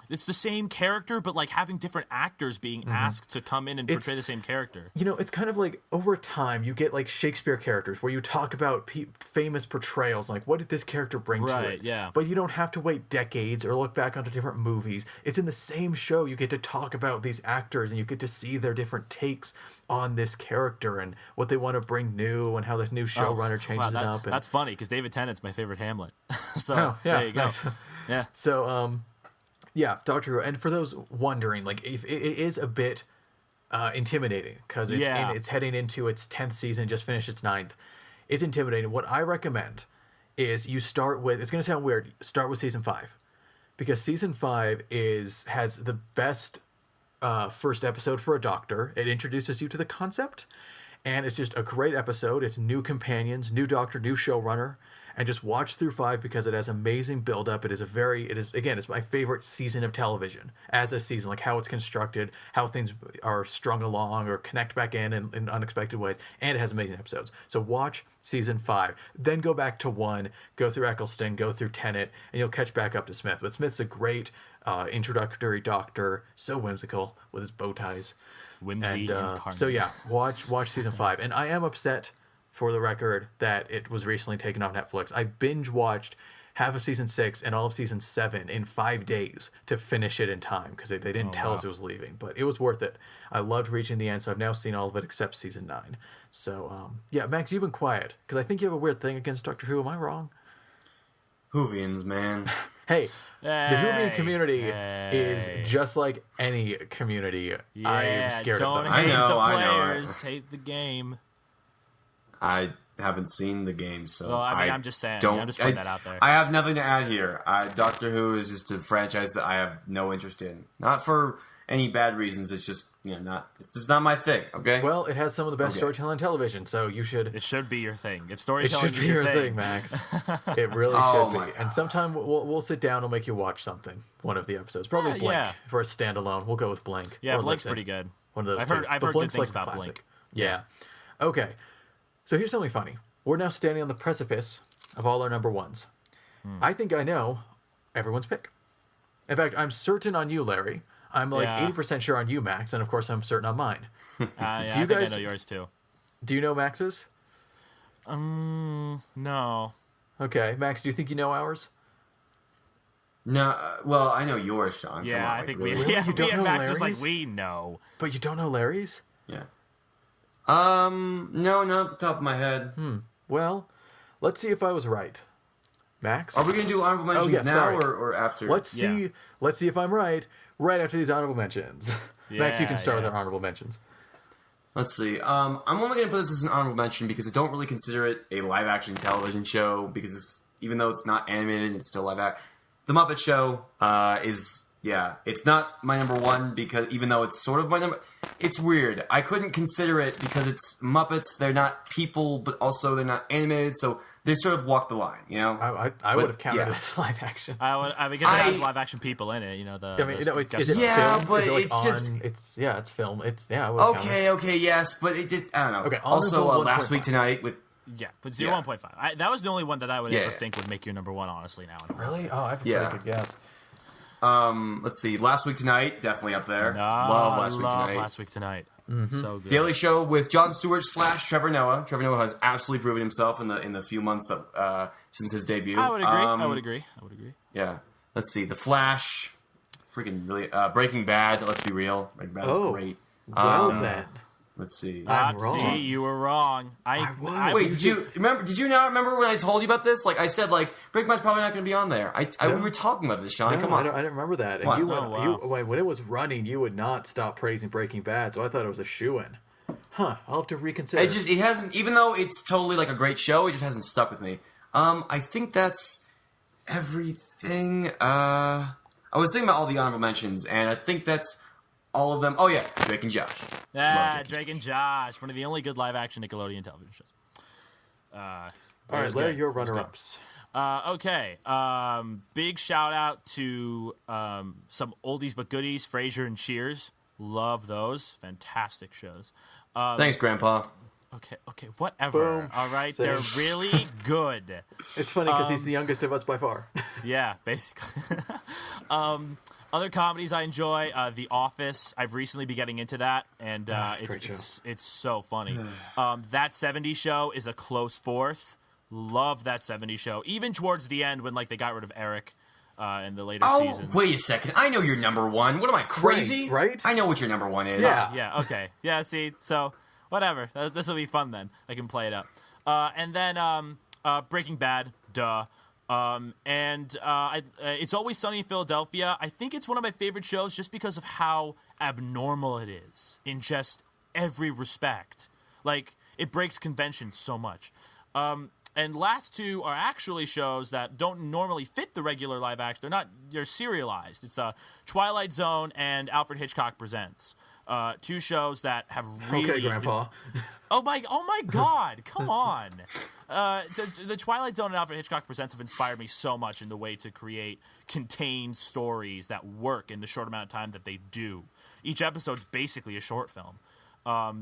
it's the same character, but like having different actors being asked to come in and portray the same character. It's kind of like over time you get like Shakespeare characters where you talk about famous portrayals, like what did this character bring to it? Yeah. But you don't have to wait decades or look back onto different movies. It's in the same show. You get to talk about these actors and you get to see their different takes on this character and what they want to bring new and how the new showrunner changes it up. That's funny because David Tennant's my favorite Hamlet. So there you go. Nice. Yeah. So yeah, Doctor Who. And for those wondering, like, if it is a bit intimidating because it's heading into its 10th season, just finished its 9th. It's intimidating. What I recommend is you start with, it's going to sound weird, start with season 5. Because season 5 has the best first episode for a Doctor. It introduces you to the concept, and it's just a great episode. It's new companions, new Doctor, new showrunner. and just watch through 5 because it has amazing build up. It is again, it's my favorite season of television as a season, like how it's constructed, how things are strung along or connect back in unexpected ways, and it has amazing episodes. So watch season 5, then go back to 1, go through Eccleston, go through Tennant, and you'll catch back up to Smith. But Smith's a great introductory doctor, so whimsical with his bow ties. Whimsy incarnate. So yeah, watch season 5. And I am upset, for the record, that it was recently taken off Netflix. I binge watched half of season 6 and all of season 7 in 5 days to finish it in time because they didn't tell us it was leaving, but it was worth it. I loved reaching the end, so I've now seen all of it except season 9. So yeah, Max, you've been quiet because I think you have a weird thing against Doctor Who. Am I wrong? Whovians, man. Hey, the Whovian community is just like any community. Yeah, I am scared of don't them. hate I know. the players, hate the game. I haven't seen the game, so Well, I mean, I'm just saying. Don't, I'm just putting that out there. I have nothing to add here. Doctor Who is just a franchise that I have no interest in. Not for any bad reasons. It's just it's just not my thing. Okay. Well, it has some of the best Okay. storytelling on television, so you should. It should be your thing. If It storytelling should is be your your thing, thing, Max. It really Oh should my be. God. And sometime we'll sit down. We'll make you watch something. One of the episodes, probably Blink yeah. for a standalone. We'll go with Blink. Yeah, or Blink's Listen. pretty good. One of those. I've heard But good Blink's things like the about classic. Blink. Yeah. Okay. So here's something funny. We're now standing on the precipice of all our number ones. I think I know everyone's pick. In fact, I'm certain on you, Larry. I'm like Yeah. 80% sure on you, Max, and of course I'm certain on mine. Yeah, Do I you think guys- I know yours too. Do you know Max's? No. Okay, Max, do you think you know ours? No. Well, I know yours, Sean. Yeah, Come on, I like, think really? we. Yeah, You don't me and know Max is like Larry's? we know. But you don't know Larry's? Yeah. No, not at the top of my head. Well, let's see if I was right. Max? Are we gonna do honorable mentions yeah, now sorry. or after? Let's see. Yeah. Let's see if I'm right. Right after these honorable mentions. Max, you can Yeah, start with yeah. our honorable mentions. Let's see. I'm only going to put this as an honorable mention because I don't really consider it a live-action television show because even though it's not animated, it's still live-action. The Muppet Show it's not my number one because even though it's sort of my number, it's weird. I couldn't consider it because it's Muppets. They're not people, but also they're not animated, so they sort of walk the line, you know? I would have counted yeah. it as live action. Because it has live action people in it. You know the. I mean, those it's, guest is it stars. Yeah, film? but Is it, like, it's just- it's film. I would count it. Okay, yes, but it just, I don't know. Okay, also, honorable Last 1.5. Week Tonight with... Yeah, but Yeah. 0.5. That was the only one that I would Yeah, ever yeah. think would make your number one. Honestly, now. Really? Oh, I have a Yeah. pretty good guess. Let's see, Last Week Tonight, definitely up there. Love Last Week Tonight. Last Week Tonight. Mm-hmm. So good. Daily Show with Jon Stewart / Trevor Noah. Trevor Noah has absolutely proven himself in the few months that, since his debut. I would agree. Yeah. Let's see, The Flash, freaking really Breaking Bad. Let's be real, Breaking Bad is Oh. great. Well then. Let's see. I'm wrong. See, you were wrong. I was. Wait, did you remember? Did you not remember when I told you about this? Like I said, Breaking Bad's probably not going to be on there. We were talking about this, Sean. No, Come on. I didn't remember that. And What? you, Oh, wow. when it was running, you would not stop praising Breaking Bad, so I thought it was a shoo-in. Huh, I'll have to reconsider. It hasn't, even though it's totally like a great show, it just hasn't stuck with me. I think that's everything. I was thinking about all the honorable mentions, and I think that's all of them. Oh yeah, Drake and Josh. Love Drake and Josh, one of the only good live action Nickelodeon television shows. All right, Larry, your runner-ups. Okay. Big shout out to some oldies but goodies, Frasier and Cheers. Love those. Fantastic shows. Thanks, Grandpa. Okay, whatever. Boom. All right, Same. they're really good. It's funny because he's the youngest of us by far. Yeah, basically. Other comedies I enjoy, The Office. I've recently been getting into that, and great show. it's so funny. That 70s Show is a close fourth. Love that 70s Show. Even towards the end when they got rid of Eric in the later Oh, seasons. wait a second. I know your number one. What am I, crazy? Right? I know what your number one is. Yeah. Yeah, okay. Yeah, see, so whatever. This will be fun then. I can play it up. And then Breaking Bad, duh. It's Always Sunny in Philadelphia. I think it's one of my favorite shows just because of how abnormal it is in just every respect. It breaks convention so much. And last two are actually shows that don't normally fit the regular live action. They're serialized. It's Twilight Zone and Alfred Hitchcock Presents. Two shows that have really Okay, Grandpa. Oh my God! Come on. The Twilight Zone and Alfred Hitchcock Presents have inspired me so much in the way to create contained stories that work in the short amount of time that they do. Each episode's basically a short film, I've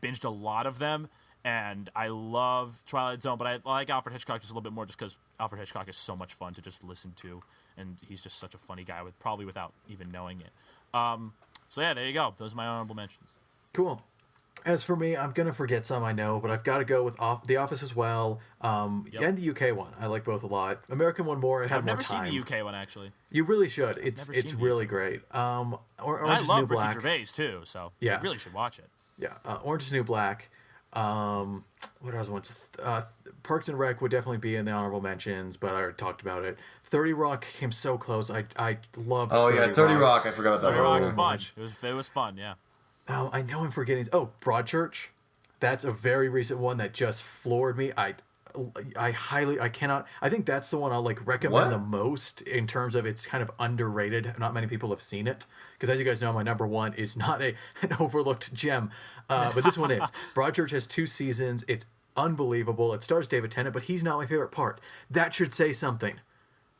binged a lot of them, and I love Twilight Zone, but I like Alfred Hitchcock just a little bit more, just because Alfred Hitchcock is so much fun to just listen to, and he's just such a funny guy probably without even knowing it. So yeah, there you go. Those are my honorable mentions. Cool. As for me, I'm gonna forget some I know, but I've got to go with The Office as well, and the UK one. I like both a lot. American one more. It had I've more never time. seen the UK one, actually. You really should. never It's seen the really UK. great. Orange I is love New Ricky Black. Gervais, too, so Yeah. you really should watch it. Yeah, Orange is the New Black. What else? Ones? Parks and Rec would definitely be in the honorable mentions, but I already talked about it. 30 Rock came so close. I love. Oh, yeah, 30 Rock. I forgot about that. Thirty Rock's Oh, fun. It was fun, yeah. Oh, I know I'm forgetting. Oh, Broadchurch. That's a very recent one that just floored me. I think that's the one I'll recommend What? the most in terms of it's kind of underrated. Not many people have seen it because, as you guys know, my number one is not an overlooked gem, but this one is. Broadchurch has 2 seasons. It's unbelievable. It stars David Tennant, but he's not my favorite part. That should say something.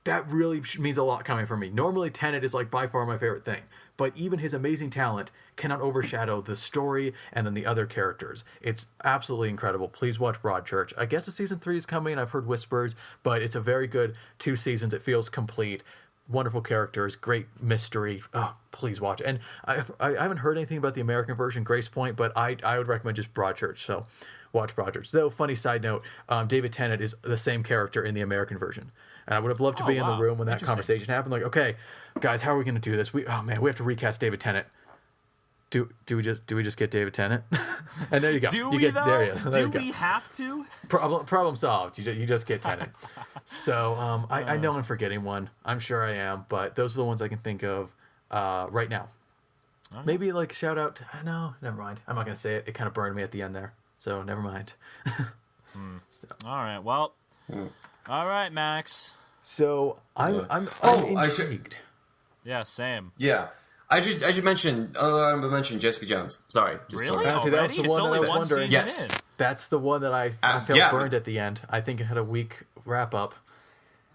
That really means a lot coming from me. Normally, Tenet is by far my favorite thing, but even his amazing talent cannot overshadow the story and then the other characters. It's absolutely incredible. Please watch Broadchurch. I guess a season 3 is coming. I've heard whispers, but it's a very good 2 seasons. It feels complete. Wonderful characters, great mystery. Oh, please watch it. And I haven't heard anything about the American version, Grace Point, but I would recommend just Broadchurch. So watch Broadchurch. Though, funny side note, David Tennant is the same character in the American version. And I would have loved to be in the room when that conversation happened. Okay, guys, how are we going to do this? We have to recast David Tennant. Do we just get David Tennant? And there you go. Do you we, get, though? There you go. There Do you go. we have to? Problem solved. You just get Tennant. So I know I'm forgetting one. I'm sure I am, but those are the ones I can think of right now. Maybe shout out. No, never mind. I'm not going to say it. It kind of burned me at the end there. So never mind. All right, well. All right, Max. So I'm I should- intrigued. Yeah, same. Yeah. I should mention Jessica Jones. Sorry. Really? Yeah, see, that was Already? the It's one that only I was one wondering. season Yes. in. That's the one that I felt yeah, burned it's- at the end. I think it had a weak wrap up.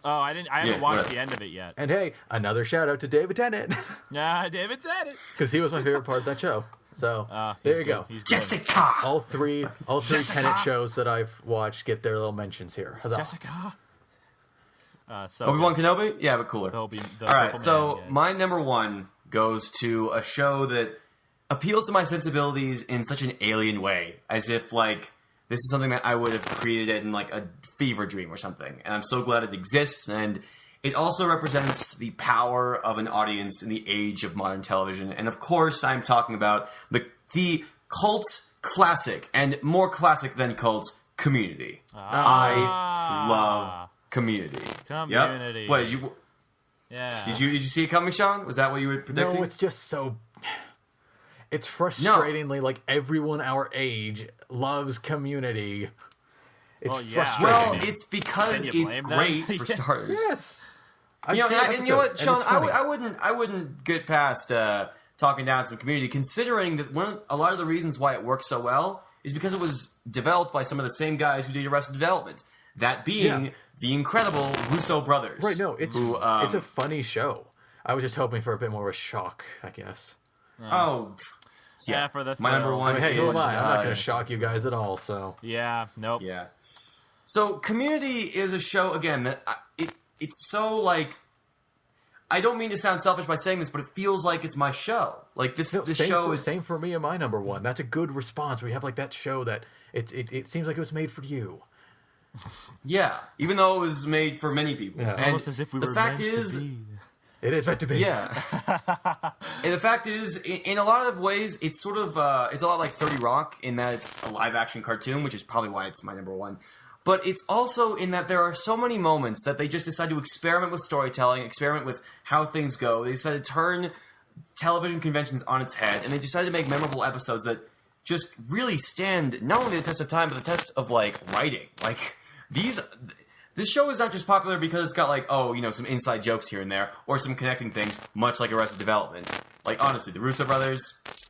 Oh, I haven't Yeah, watched whatever. the end of it yet. And hey, another shout out to David Tennant Yeah, David said it. because he was my favorite part of that show. So He's there you good. go. He's good. Jessica! All three Tennant shows that I've watched get their little mentions here. Huzzah. Jessica. So Obi-Wan good. Kenobi? Yeah, but cooler. The All Purple right, Man, so guys. my number one goes to a show that appeals to my sensibilities in such an alien way, as if this is something that I would have created in a fever dream or something. And I'm so glad it exists, and it also represents the power of an audience in the age of modern television. And of course, I'm talking about the cult classic, and more classic than cult, Community. I love Community. Community. Yep. What did you? Yeah. Did you see it coming, Sean? Was that what you were predicting? No, it's just so. It's frustratingly everyone our age loves Community. It's Well, yeah. frustrating. Well, Can it's because you it's blame them? great for starters. yes. I've You know, seen and you know what, episodes, and Sean? it's funny. I wouldn't get past talking down some Community, considering that a lot of the reasons why it works so well is because it was developed by some of the same guys who did Arrested Development. That being Yeah. the incredible Russo brothers. Right, no, it's who, a funny show. I was just hoping for a bit more of a shock, I guess. Oh, Yeah, for the my number thrills. one Hey, who am I? I'm not going uh, to shock you guys at all. So Yeah, nope. yeah. So Community is a show again that it's so I don't mean to sound selfish by saying this, but it feels like it's my show. This show is same for me and my number one. That's a good response. We have that show that it seems like it was made for you. yeah, even though it was made for many people. Yeah. And Almost as if we the were fact meant is, to be. It is meant to be. yeah. And the fact is, in a lot of ways, it's sort of it's a lot like 30 Rock in that it's a live action cartoon, which is probably why it's my number one. But it's also in that there are so many moments that they just decide to experiment with storytelling, experiment with how things go. They decide to turn television conventions on its head, and they decided to make memorable episodes that just really stand not only the test of time, but the test of writing. This show is not just popular because it's got some inside jokes here and there, or some connecting things, much like Arrested Development. Like, honestly, the Russo brothers,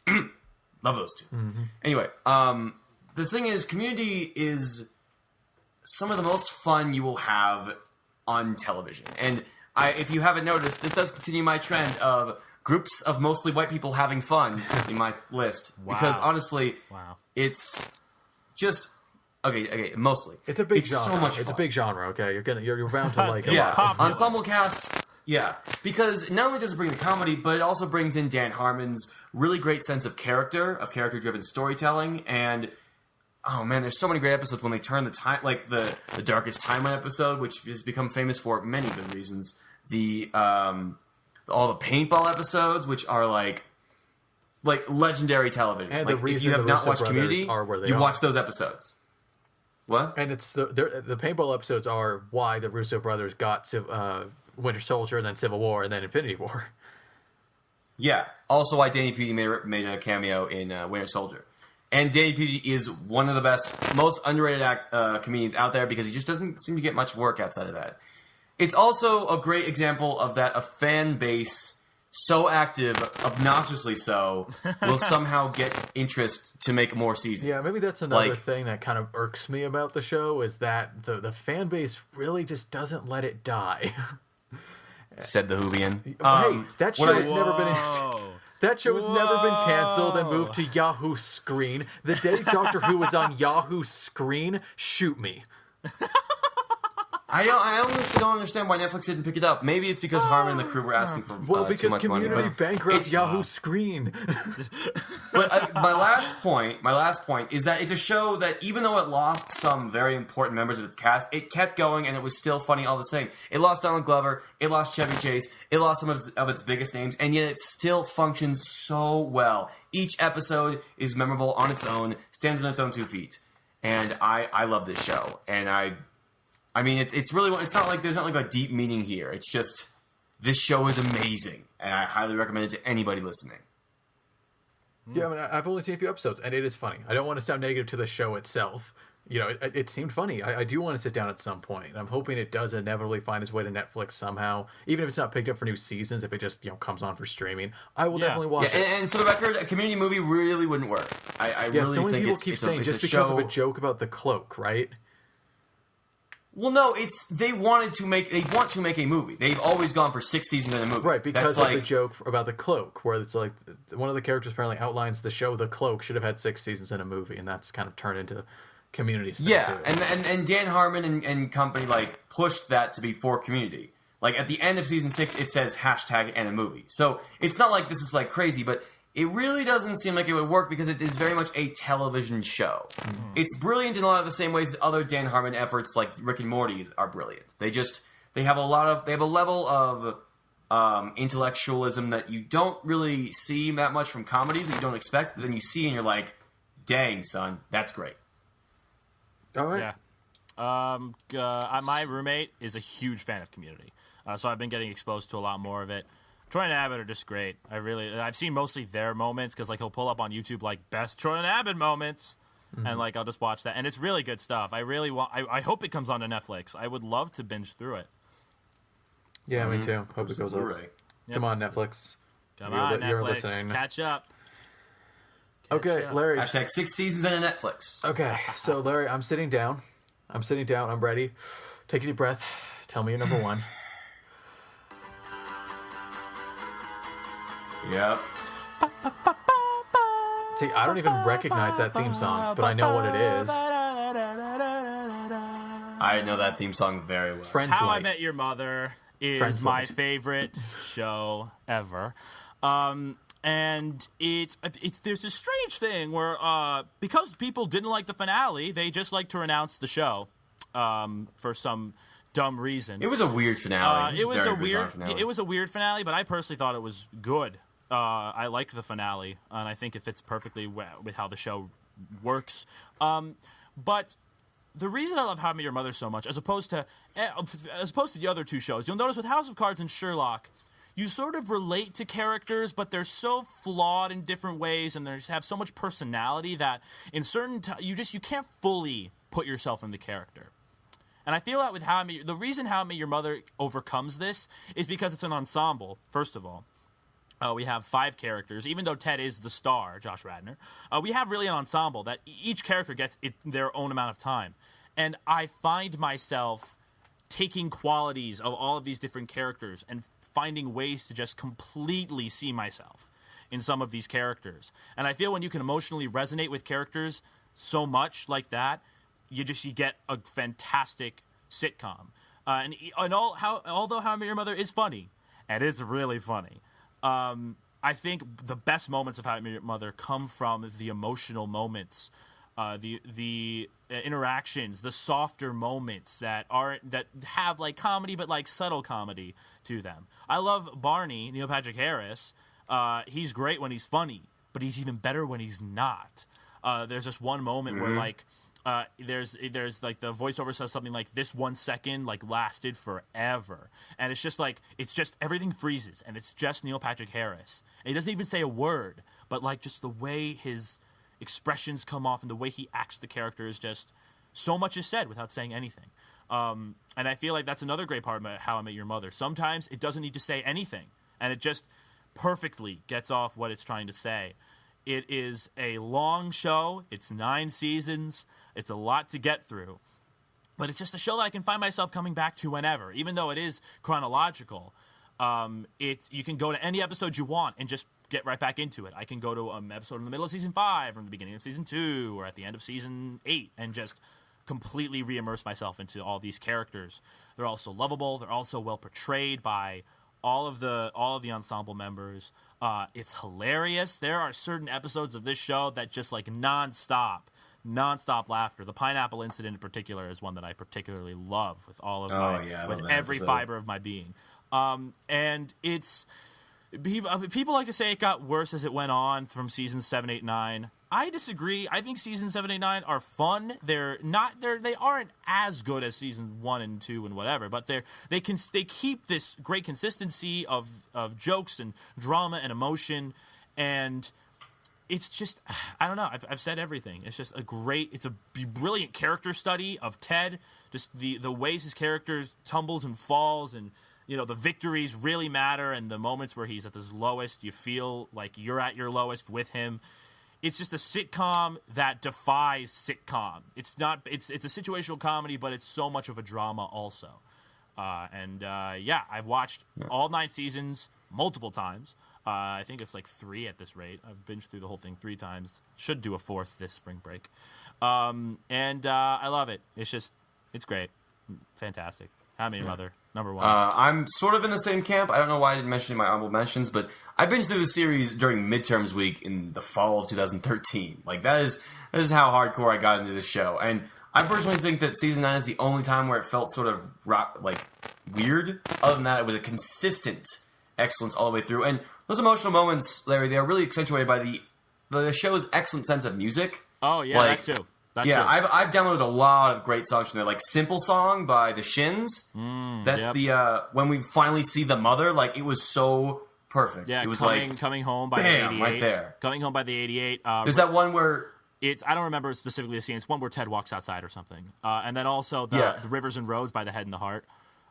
love those two. Anyway, the thing is, Community is some of the most fun you will have on television. And if you haven't noticed, this does continue my trend of groups of mostly white people having fun in my list. Wow. Because honestly, Wow. it's just okay. Mostly, It's a big genre. So much. It's a fun. big genre. Okay, you're bound to like it. It's Yeah, popular. ensemble casts. Yeah, because not only does it bring the comedy, but it also brings in Dan Harmon's really great sense of character-driven storytelling, and oh man, there's so many great episodes when they turn the time, like the Darkest Timeline episode, which has become famous for many good reasons. The all the paintball episodes, which are like legendary television. And like, the if reason you have the not Russo watched brothers Community, are where they you are. watch those episodes. What? And it's the paintball episodes are why the Russo brothers got Winter Soldier, and then Civil War, and then Infinity War. Yeah. Also, why Danny Pudi made a cameo in Winter Soldier. And Danny Pudi is one of the best, most underrated comedians out there because he just doesn't seem to get much work outside of that. It's also a great example of that a fan base so active, obnoxiously so, will somehow get interest to make more seasons. Yeah, maybe that's another Like, thing that kind of irks me about the show is that the fan base really just doesn't let it die. said the Whovian. Hey, that show what has I- never been. Whoa. That show has never been canceled and Whoa. moved to Yahoo Screen. The day Doctor Who was on Yahoo Screen, shoot me. I honestly don't understand why Netflix didn't pick it up. Maybe it's because Harmon and the crew were asking for Well, too because much money. Community but bankrupt it's- Yahoo Screen. But my last point is that it's a show that even though it lost some very important members of its cast, it kept going and it was still funny all the same. It lost Donald Glover, it lost Chevy Chase, it lost some of its biggest names, and yet it still functions so well. Each episode is memorable on its own, stands on its own 2 feet, and I love this show. And I mean, it's really, it's not like there's not like a deep meaning here. It's just this show is amazing, and I highly recommend it to anybody listening. Yeah, I mean, I've only seen a few episodes, and it is funny. I don't want to sound negative to the show itself. You know, it seemed funny. I do want to sit down at some point. I'm hoping it does inevitably find its way to Netflix somehow, even if it's not picked up for new seasons. If it just comes on for streaming, I will Yeah. definitely watch Yeah, it. and for the record, a community movie really wouldn't work. I Yeah, really so many think people it's, keep it's saying a, just it's a because show. of a joke about the cloak, right? Well, no, they want to make a movie. They've always gone for 6 seasons in a movie. Right, because That's of like, the joke about the cloak, where it's like one of the characters apparently outlines the show The Cloak should have had 6 seasons in a movie, and that's kind of turned into Community's thing yeah, too. and Dan Harmon and company like pushed that to be for Community. Like at the end of season 6, it says hashtag and a movie. So it's not like this is like crazy, but it really doesn't seem like it would work because it is very much a television show. It's brilliant in a lot of the same ways that other Dan Harmon efforts like Rick and Morty are brilliant. They have a level of intellectualism that you don't really see that much from comedies that you don't expect, but then you see and you're like, dang, son, that's great. All right. Yeah. My roommate is a huge fan of Community, so I've been getting exposed to a lot more of it. Troy and Abbott are just great. I've seen mostly their moments because like he'll pull up on YouTube like best Troy and Abbott moments, and like I'll just watch that, and it's really good stuff. I really want. I hope it comes onto Netflix. I would love to binge through it. Yeah, me too. Hope it goes up. Blu-ray. Come on, Netflix. Come You're on, you're Netflix, listening. catch up. Okay, up. Larry. Hashtag 6 seasons and a Netflix. Okay, so Larry, I'm sitting down. I'm ready. Take a deep breath. Tell me your number one. Yep. See, I don't even recognize that theme song, but I know what it is. I know that theme song very well. Friends How I Light. Met Your Mother is Friends my Light. favorite show ever. And it's there's this strange thing where because people didn't like the finale, they just like to renounce the show for some dumb reason. It was a weird finale. It was very a bizarre weird finale. it was a weird finale, but I personally thought it was good. I liked the finale, and I think it fits perfectly with how the show works. But the reason I love How I Met Your Mother so much, as opposed to the other two shows, you'll notice with House of Cards and Sherlock, you sort of relate to characters, but they're so flawed in different ways, and they just have so much personality that in certain you can't fully put yourself in the character. And I feel that with the reason How I Met Your Mother overcomes this is because it's an ensemble, first of all. We have 5 characters. Even though Ted is the star, Josh Radnor, we have really an ensemble that each character gets their own amount of time. And I find myself taking qualities of all of these different characters and finding ways to just completely see myself in some of these characters. And I feel when you can emotionally resonate with characters so much like that, you get a fantastic sitcom. Although How I Met Your Mother is funny, and it's really funny, I think the best moments of How I Met Your Mother come from the emotional moments, the interactions, the softer moments that have like comedy but like subtle comedy to them. I love Barney, Neil Patrick Harris. He's great when he's funny, but he's even better when he's not. There's this one moment where like there's like the voiceover says something like, "This 1 second like lasted forever," and it's just everything freezes and it's just Neil Patrick Harris. And he doesn't even say a word, but like just the way his expressions come off and the way he acts the character is just so much is said without saying anything. And I feel like that's another great part about How I Met Your Mother. Sometimes it doesn't need to say anything, and it just perfectly gets off what it's trying to say. It is a long show. It's 9 seasons. It's a lot to get through. But it's just a show that I can find myself coming back to whenever. Even though it is chronological, you can go to any episode you want and just get right back into it. I can go to an episode in the middle of season 5 or in the beginning of season 2 or at the end of season 8 and just completely re-immerse myself into all these characters. They're also lovable. They're also well portrayed by all of the ensemble members. It's hilarious. There are certain episodes of this show that just like nonstop laughter. The pineapple incident in particular is one that I particularly love with all of with every episode. fiber of my being. And it's people like to say it got worse as it went on from seasons 7, 8, 9. I disagree. I think seasons 7, 8, 9 are fun. They aren't as good as season 1 and 2 and whatever, but they keep this great consistency of jokes and drama and emotion, and it's just, I don't know. I've said everything. It's just it's a brilliant character study of Ted. Just the ways his character tumbles and falls, and the victories really matter, and the moments where he's at his lowest, you feel like you're at your lowest with him. It's just a sitcom that defies sitcom. It's a situational comedy, but it's so much of a drama also. I've watched all 9 seasons multiple times. I think it's like 3 at this rate. I've binged through the whole thing 3 times. Should do a 4th this spring break. I love it. It's great. Fantastic. How I Met Your Mother, number 1. I'm sort of in the same camp. I don't know why I didn't mention it in my honorable mentions, but I binged through the series during midterms week in the fall of 2013. Like, that is how hardcore I got into this show. And I personally think that season 9 is the only time where it felt sort of weird. Other than that, it was a consistent excellence all the way through. And those emotional moments, Larry, they are really accentuated by the show's excellent sense of music. Oh, yeah, that too. I've downloaded a lot of great songs from there, like "Simple Song" by The Shins. That's when we finally see the mother. Like, it was so perfect. Yeah, it was coming home by bam, the 88. right there. Coming home by the 88. There's that one where I don't remember specifically the scene. It's one where Ted walks outside or something. And then also the Rivers and Roads by The Head and the Heart.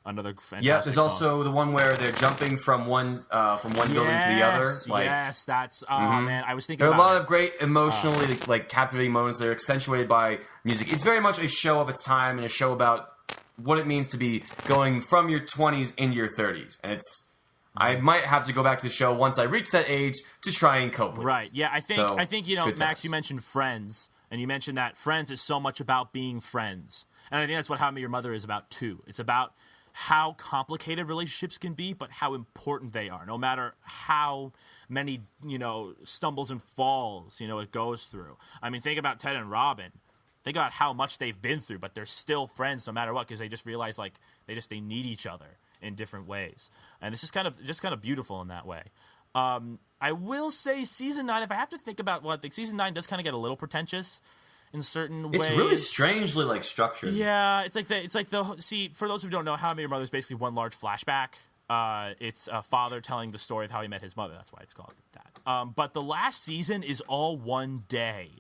Another fantastic there's song. also the one where they're jumping from one building to the other. Yes, that's man. I was thinking there are a about lot of great emotionally captivating moments that are accentuated by music. It's very much a show of its time and a show about what it means to be going from your 20s into your 30s. And I might have to go back to the show once I reach that age to try and cope with it. Right. Yeah, I think Max, times. you mentioned Friends, and you mentioned that Friends is so much about being friends. And I think that's what How I Met Your Mother is about too. It's about how complicated relationships can be, but how important they are, no matter how many, stumbles and falls, it goes through. I mean, think about Ted and Robin. Think about how much they've been through, but they're still friends no matter what, because they just realize they need each other in different ways. And it's just kind of beautiful in that way. I will say season 9, if I have to think about one thing, season 9 does kind of get a little pretentious in certain ways. It's really strangely structured. Yeah, see, for those who don't know, How I Met Your Mother is basically one large flashback. It's a father telling the story of how he met his mother. That's why it's called that. But the last season is all one day.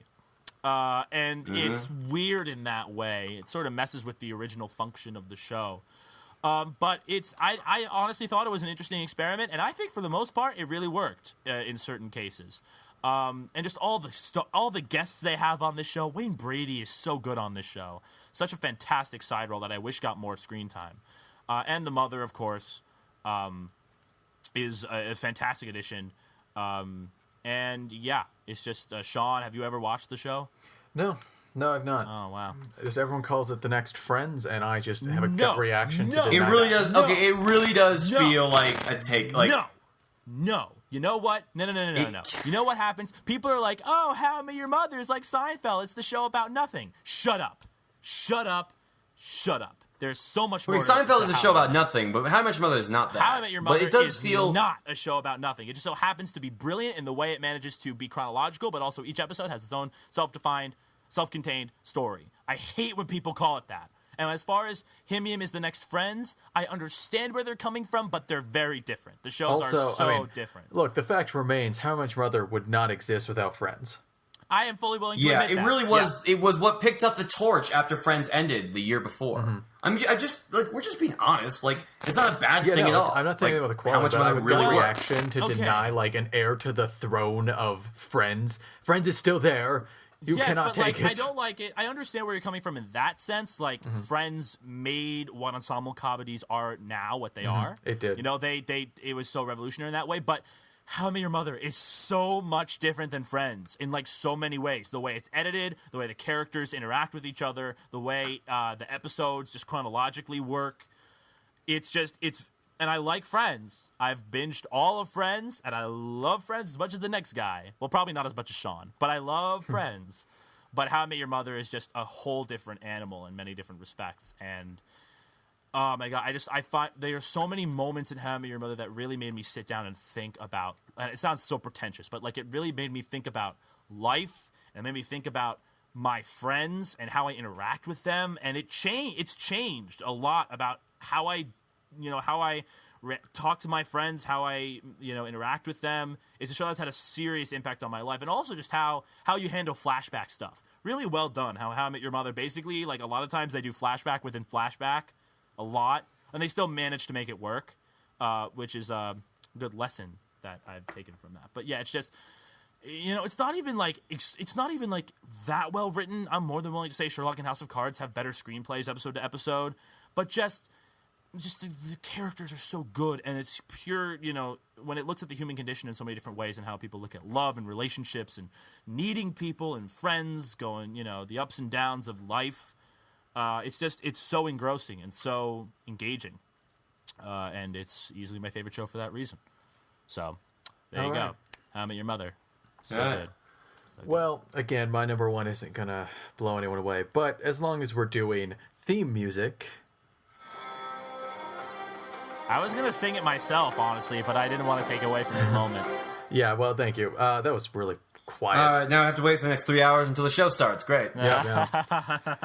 And it's weird in that way. It sort of messes with the original function of the show. But I honestly thought it was an interesting experiment, and I think for the most part it really worked in certain cases. And just all the guests they have on this show. Wayne Brady is so good on this show. Such a fantastic side role that I wish got more screen time. And the mother, of course, is a fantastic addition. And yeah, it's just Sean. Have you ever watched the show? No, I've not. Oh wow. As everyone calls it, the next Friends, and I just have a gut reaction to It deny really that. does. No. Okay, it really does No. feel like a take. Like No. You know what? No. You know what happens? People are like, "Oh, How I Met Your Mother is like Seinfeld. It's the show about nothing." Shut up. There's so much I more. mean, to Seinfeld is a How show I Met about nothing, but How I Met Your Mother is not that. How I Met Your Mother but it does is feel not a show about nothing. It just so happens to be brilliant in the way it manages to be chronological, but also each episode has its own self-defined, self-contained story. I hate when people call it that. And as far as Him Yim is the next Friends, I understand where they're coming from, but they're very different. The shows are so different. Look, the fact remains, How Much Mother would not exist without Friends. I am fully willing to Yeah, admit it that. really was. Yeah. It was what picked up the torch after Friends ended the year before. I just like we're just being honest. Like it's not a bad thing at all. I'm not saying like, anything about the How quality, Much but I have Mother a really gut worked. reaction to Okay. deny like an heir to the throne of Friends. Friends is still there. You yes, cannot but take like, it. I don't like it. I understand where you're coming from in that sense. Like Friends made what ensemble comedies are now what they are. It did. You know, it was so revolutionary in that way. But How I Met Your Mother is so much different than Friends in like so many ways. The way it's edited, the way the characters interact with each other, the way the episodes just chronologically work. And I like Friends. I've binged all of Friends, and I love Friends as much as the next guy. Well, probably not as much as Sean, but I love Friends. But How I Met Your Mother is just a whole different animal in many different respects. And oh my god, I find there are so many moments in How I Met Your Mother that really made me sit down and think about. And it sounds so pretentious, but like it really made me think about life and made me think about my friends and how I interact with them. And it's changed a lot about how I talk to my friends, how I interact with them. It's a show that's had a serious impact on my life, and also just how you handle flashback stuff. Really well done. How I Met Your Mother basically, like a lot of times they do flashback within flashback, a lot, and they still manage to make it work, which is a good lesson that I've taken from that. But yeah, it's just it's not even like that well written. I'm more than willing to say Sherlock and House of Cards have better screenplays episode to episode, but just the characters are so good, and it's pure, when it looks at the human condition in so many different ways and how people look at love and relationships and needing people and friends going, the ups and downs of life. It's so engrossing and so engaging. And it's easily my favorite show for that reason. So there you go. How I Met Your Mother. So good. Well, again, my number one isn't going to blow anyone away, but as long as we're doing theme music... I was going to sing it myself, honestly, but I didn't want to take away from the moment. Yeah, well, thank you. That was really quiet. Now I have to wait for the next 3 hours until the show starts. Great. Yeah.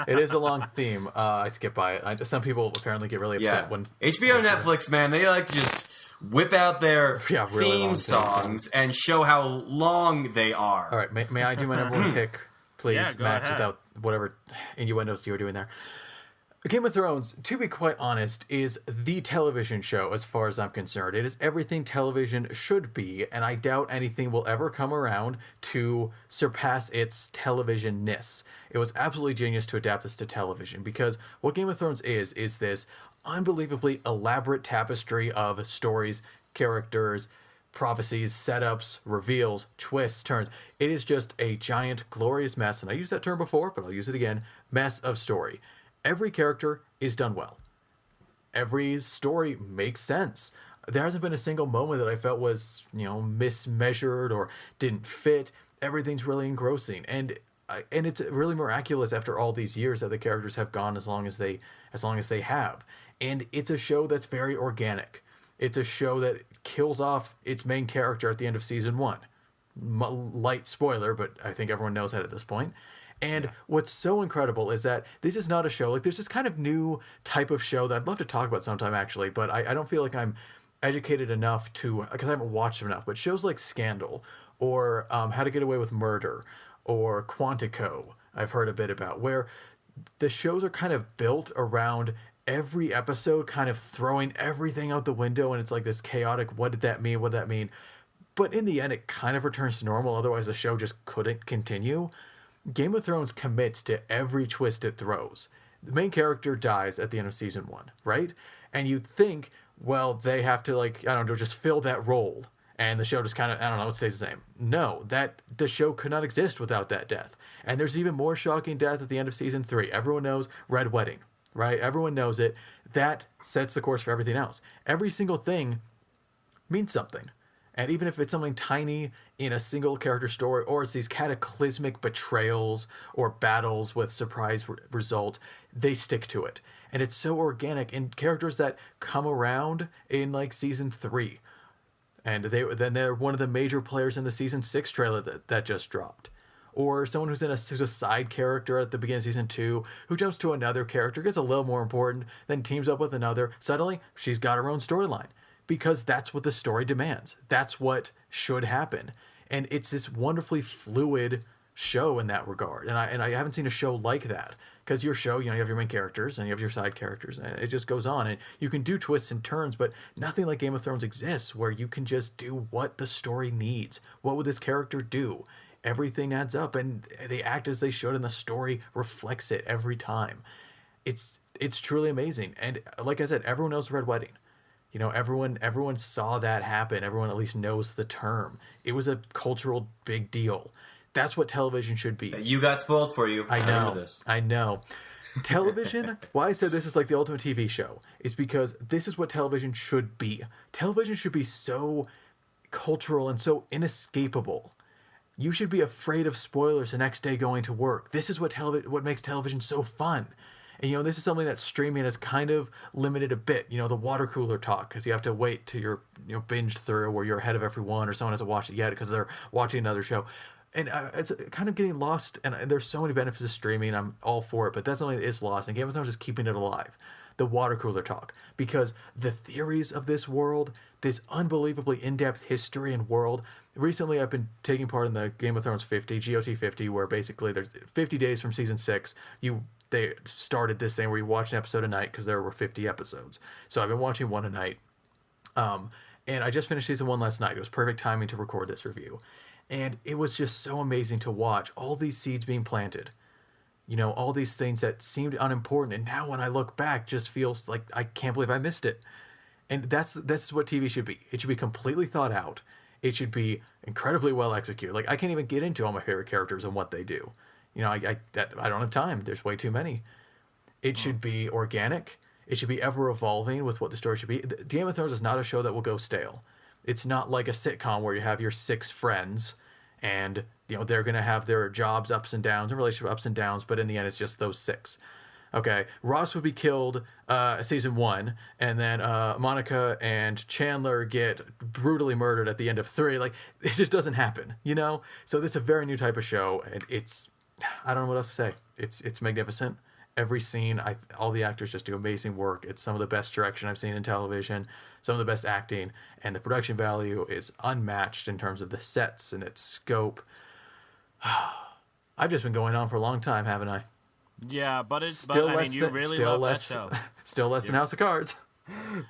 It is a long theme. I skip by it. Some people apparently get really upset when... HBO Netflix, man, they like to just whip out their really long theme songs and show how long they are. All right, may I do my number one pick, please, Yeah, go Max, ahead. without whatever innuendos you were doing there? Game of Thrones, to be quite honest, is the television show as far as I'm concerned. It is everything television should be, and I doubt anything will ever come around to surpass its television-ness. It was absolutely genius to adapt this to television, because what Game of Thrones is this unbelievably elaborate tapestry of stories, characters, prophecies, setups, reveals, twists, turns. It is just a giant, glorious mess, and I used that term before, but I'll use it again, mess of story. Every character is done well. Every story makes sense. There hasn't been a single moment that I felt was, mismeasured or didn't fit. Everything's really engrossing, and it's really miraculous after all these years that the characters have gone as long as they have. And it's a show that's very organic. It's a show that kills off its main character at the end of season 1. Light spoiler, but I think everyone knows that at this point. And what's so incredible is that this is not a show, like there's this kind of new type of show that I'd love to talk about sometime actually, but I don't feel like I'm educated enough to, because I haven't watched them enough, but shows like Scandal or How to Get Away with Murder or Quantico I've heard a bit about, where the shows are kind of built around every episode kind of throwing everything out the window, and it's like this chaotic, what did that mean? What did that mean? But in the end, it kind of returns to normal. Otherwise, the show just couldn't continue. Game of Thrones commits to every twist it throws. The main character dies at the end of season 1, right? And you'd think, well, they have to, like, I don't know, just fill that role. And the show just kind of, I don't know, it stays the same. No, the show could not exist without that death. And there's even more shocking death at the end of season 3. Everyone knows Red Wedding, right? Everyone knows it. That sets the course for everything else. Every single thing means something. And even if it's something tiny in a single character story, or it's these cataclysmic betrayals or battles with surprise result, they stick to it. And it's so organic in characters that come around in like season 3. And they're one of the major players in the season 6 trailer that just dropped. Or someone who's a side character at the beginning of season 2, who jumps to another character, gets a little more important, then teams up with another. Suddenly, she's got her own storyline. Because that's what the story demands. That's what should happen. And it's this wonderfully fluid show in that regard. And I haven't seen a show like that. Because your show, you have your main characters and you have your side characters, and it just goes on. And you can do twists and turns, but nothing like Game of Thrones exists where you can just do what the story needs. What would this character do? Everything adds up, and they act as they should, and the story reflects it every time. It's truly amazing. And like I said, everyone knows Red Wedding. Everyone saw that happen. Everyone at least knows the term. It was a cultural big deal. That's what television should be. You got spoiled for you. I know. Remember this. I know. Television, why I said this is like the ultimate TV show, is because this is what television should be. Television should be so cultural and so inescapable. You should be afraid of spoilers the next day going to work. This is what makes television so fun. And, this is something that streaming has kind of limited a bit, the water cooler talk, because you have to wait till you're, binged through, or you're ahead of everyone, or someone hasn't watched it yet because they're watching another show. And it's kind of getting lost, and there's so many benefits of streaming. I'm all for it, but that's something that is lost, and Game of Thrones is keeping it alive. The water cooler talk, because the theories of this world, this unbelievably in-depth history and world. Recently, I've been taking part in the Game of Thrones 50, GOT 50, where basically there's 50 days from season 6. They started this thing where you watch an episode a night because there were 50 episodes. So I've been watching one a night. And I just finished season 1 last night. It was perfect timing to record this review. And it was just so amazing to watch all these seeds being planted. All these things that seemed unimportant. And now when I look back, just feels like I can't believe I missed it. And that's what TV should be. It should be completely thought out. It should be incredibly well executed. Like, I can't even get into all my favorite characters and what they do. I don't have time. There's way too many. It should be organic. It should be ever evolving with what the story should be. Game of Thrones is not a show that will go stale. It's not like a sitcom where you have your 6 friends and they're going to have their jobs ups and downs and relationship ups and downs, but in the end it's just those 6. Okay, Ross would be killed season 1, and then Monica and Chandler get brutally murdered at the end of 3. Like, it just doesn't happen, So it's a very new type of show, and I don't know what else to say. It's magnificent. Every scene, all the actors just do amazing work. It's some of the best direction I've seen in television, some of the best acting, and the production value is unmatched in terms of the sets and its scope. I've just been going on for a long time, haven't I? Yeah, but you really love that show. Still less than House of Cards.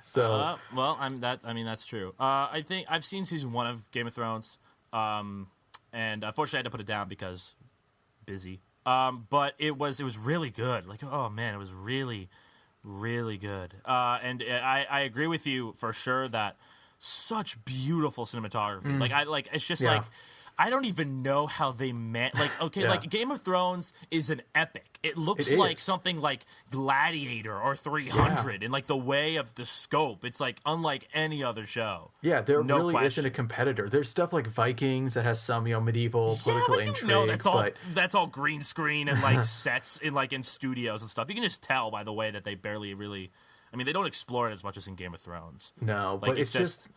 So, that's true. I think I've seen season 1 of Game of Thrones, and unfortunately I had to put it down because busy. But it was really good. Like, oh man, it was really, really good. And I agree with you for sure that such beautiful cinematography. It's just like, I don't even know how they like Game of Thrones is an epic. It looks like something like Gladiator or 300 in like the way of the scope. It's like unlike any other show. Yeah, there really isn't a competitor. There's stuff like Vikings that has some, medieval political intrigue. That's all green screen and like sets in studios and stuff. You can just tell by the way that they barely really, they don't explore it as much as in Game of Thrones. No, but it's just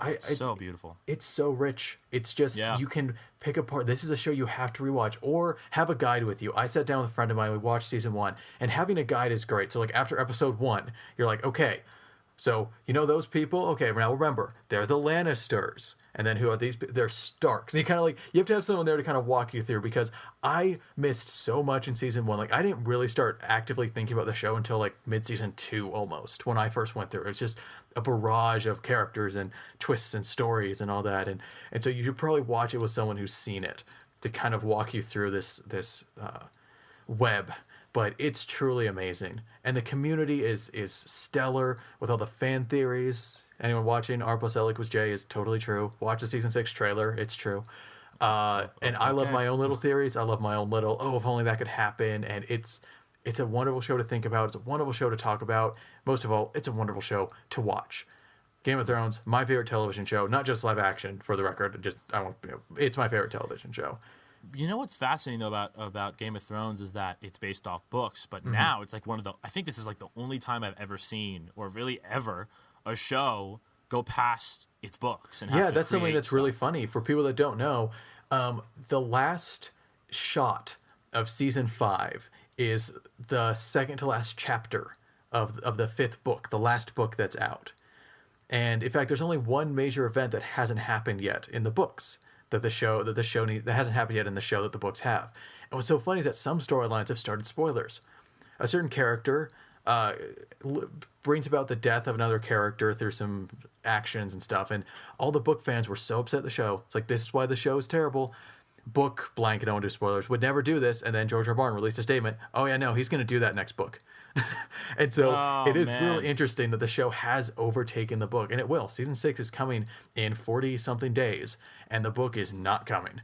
it's so beautiful. It's so rich. It's just, you can pick apart. This is a show you have to rewatch or have a guide with you. I sat down with a friend of mine. We watched season 1, and having a guide is great. So like after episode 1, you're like, okay, So, you know those people? Okay, now remember, they're the Lannisters. And then who are these? They're Starks. And you kind of like, you have to have someone there to kind of walk you through, because I missed so much in season 1. Like, I didn't really start actively thinking about the show until like mid-season 2 almost, when I first went through. It's just a barrage of characters and twists and stories and all that. And so you should probably watch it with someone who's seen it to kind of walk you through this web. But it's truly amazing, and the community is stellar with all the fan theories. Anyone watching R plus L equals J is totally true. Watch the season 6 trailer; it's true. And I love my own little theories. I love my own little if only that could happen. And it's a wonderful show to think about. It's a wonderful show to talk about. Most of all, it's a wonderful show to watch. Game of Thrones, my favorite television show, not just live action. For the record, it's my favorite television show. You know what's fascinating though about Game of Thrones is that it's based off books, but now it's like I think this is like the only time I've ever seen, or really ever, a show go past its books. And have to that's something create that's really stuff. funny for people that don't know. The last shot of season 5 is the second to last chapter of the 5th book, the last book that's out. And in fact, there's only one major event that hasn't happened yet in the books that hasn't happened yet in the show that the books have. And what's so funny is that some storylines have started spoilers. A certain character brings about the death of another character through some actions and stuff, and all the book fans were so upset at the show. It's like, this is why the show is terrible. Book blank, and I don't do spoilers, would never do this, and then George R. R. Martin released a statement, oh yeah, no, he's going to do that next book. And so it is really interesting that the show has overtaken the book, and it will. Season 6 is coming in 40-something days, and the book is not coming.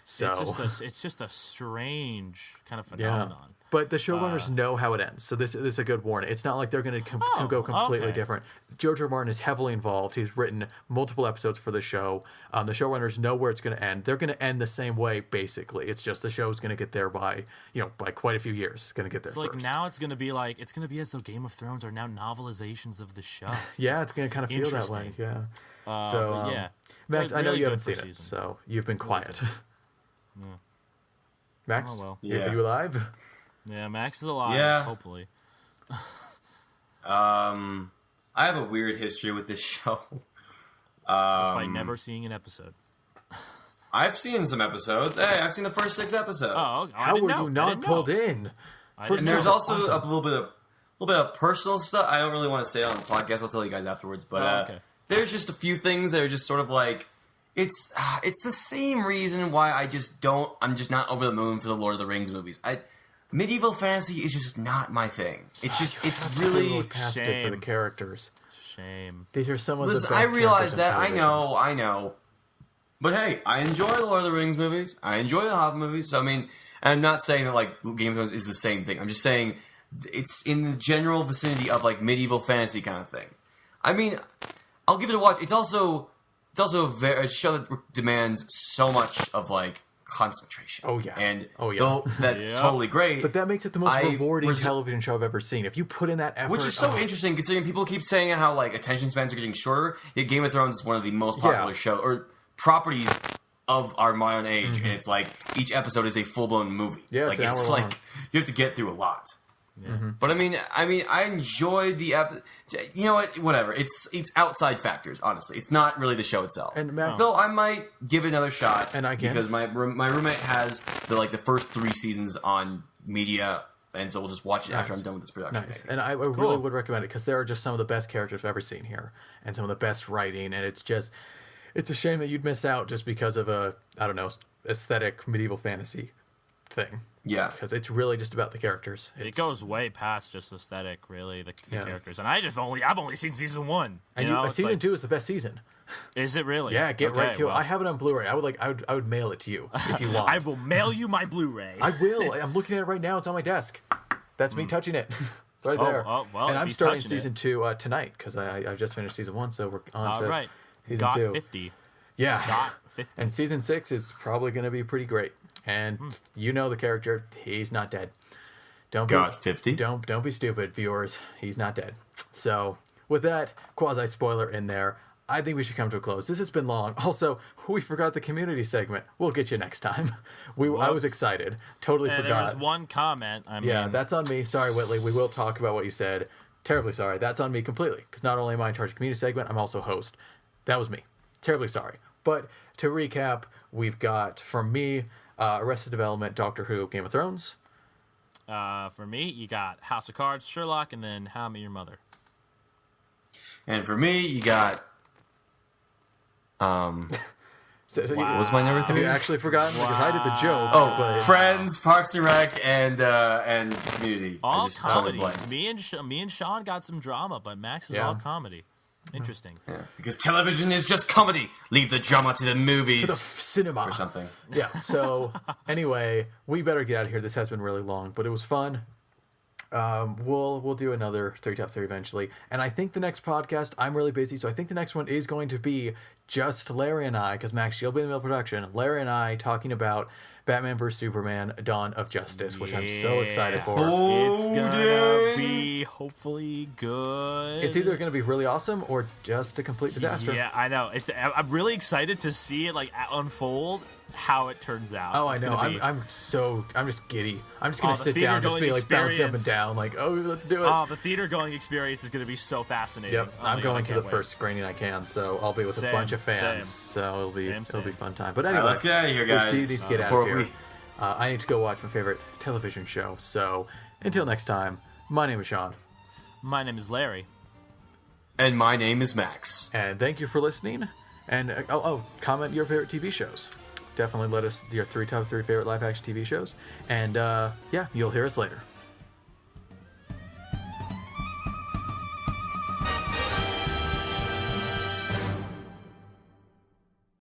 So it's just a strange kind of phenomenon. But the showrunners know how it ends, so this is a good warning. It's not like they're going to go completely different. George R. R. Martin is heavily involved. He's written multiple episodes for the show. The showrunners know where it's going to end. They're going to end the same way, basically. It's just the show's going to get there by quite a few years. It's going to get there So first. now it's going to be as though Game of Thrones are now novelizations of the show. Yeah, it's going to kind of feel that way. Yeah. But yeah, Max, I know really you haven't good seen it, season. so you've been quiet. Max, Oh, well. Yeah. are you alive? Yeah, Max is alive. Yeah. Hopefully. I have a weird history with this show. Despite never seeing an episode. I've seen some episodes. Hey, I've seen the first 6 episodes. Oh, I How didn't were know. you I not didn't know. pulled in? didn't And there's know. also a little bit of personal stuff. I don't really want to say it on the podcast. I'll tell you guys afterwards. But okay. there's just a few things that are just sort of like it's the same reason why I'm just not over the moon for the Lord of the Rings movies. Medieval fantasy is just not my thing. It's just it's really past it for shame. the characters. Shame. These are some of Listen, the I best realize characters in that. television. I know. But hey, I enjoy the Lord of the Rings movies. I enjoy the Hobbit movies. So I mean, I'm not saying that like Game of Thrones is the same thing. I'm just saying it's in the general vicinity of like medieval fantasy kind of thing. I mean, I'll give it a watch. It's also a show that demands so much of like concentration. Oh, yeah. And Oh, yeah. though that's Yep. totally great. But that makes it the most I rewarding res- television show I've ever seen. If you put in that effort, Which is so interesting, considering people keep saying how like attention spans are getting shorter. Yet Game of Thrones is one of the most popular Yeah. show or properties of our modern age, and it's like each episode is a full blown movie. Yeah, like it's an hour long. like you have to get through a lot. But I mean, I enjoy the you know what? Whatever. It's outside factors. Honestly, it's not really the show itself. And Matt- though I might give it another shot, And I can. because my roommate has the first 3 seasons on media, and so we'll just watch it after Nice. I'm done with this production. Nice. And I really would recommend it because there are just some of the best characters I've ever seen here and some of the best writing. And it's a shame that you'd miss out just because of a, I don't know, aesthetic medieval fantasy thing. Yeah. Because it's really just about the characters. It goes way past just aesthetic, really, the Yeah. characters. And I've only seen season 1. And It's season like, 2 is the best season. Is it really? Yeah, get right Okay, to it. well, I have it on Blu-ray. I would mail it to you if you want. I will mail you my Blu-ray. I will. I'm looking at it right now. It's on my desk. That's me touching it. It's right there. oh, well, and if I'm he's starting touching season 2 tonight because I just finished season 1, so we're on All to right. season Got 2. 50. Yeah. Got 50. And season 6 is probably going to be pretty great. And you know the character, he's not dead. Don't be, Got 50? Don't be stupid, viewers. He's not dead. So, with that quasi spoiler in there, I think we should come to a close. This has been long. Also, we forgot the community segment. We'll get you next time. I was Whoops. excited. Totally There forgot. was one comment. I mean, Yeah, that's on me. Sorry, Whitley. We will talk about what you said. Terribly sorry. That's on me completely. Because not only am I in charge of community segment, I'm also host. That was me. Terribly sorry. But to recap, we've got, from me, Arrested Development, Doctor Who, Game of Thrones. For me, you got House of Cards, Sherlock, and then How I Met Your Mother. And for me, you got So, Wow. what was my number Have 3? you actually forgotten? Because I did the joke. Oh, but Friends, Parks and Rec, and Community. I All just totally comedies. blanked. Me and Sean got some drama, but Max is Yeah. all comedy. Interesting. Yeah, because television is just comedy. Leave the drama to the movies to the cinema. or something. Yeah. So anyway, we better get out of here. This has been really long, but it was fun. We'll do another 3 Top 3 eventually, and I think the next podcast, I'm really busy, so I think the next one is going to be just Larry and I, because Max, you'll be in the middle of production. Larry and I talking about Batman vs Superman: Dawn of Justice, which I'm so excited for. It's gonna dang. be hopefully good. It's either going to be really awesome or just a complete disaster. Yeah, I know. I'm really excited to see it like unfold how it turns out. Oh, I It's know. gonna be- I'm just giddy. I'm just gonna Oh, the sit down, just theater-going be like bouncing up and experience. down, like, oh, let's do it. Oh, the theater going experience is going to be so fascinating. Yep, Oh my I'm God, going I to the can't wait. first screening I can, so I'll be with a Same, bunch of fans. same. So it'll be Same. a fun time. But All anyway, right, let's get out of here, we guys. do need to get out Before of here. we- I need to go watch my favorite television show. So until next time, my name is Sean, My name is Larry. And my name is Max. and thank you for listening. And comment your favorite TV shows. Definitely let us your 3 top 3 favorite live action TV shows. And yeah, you'll hear us later.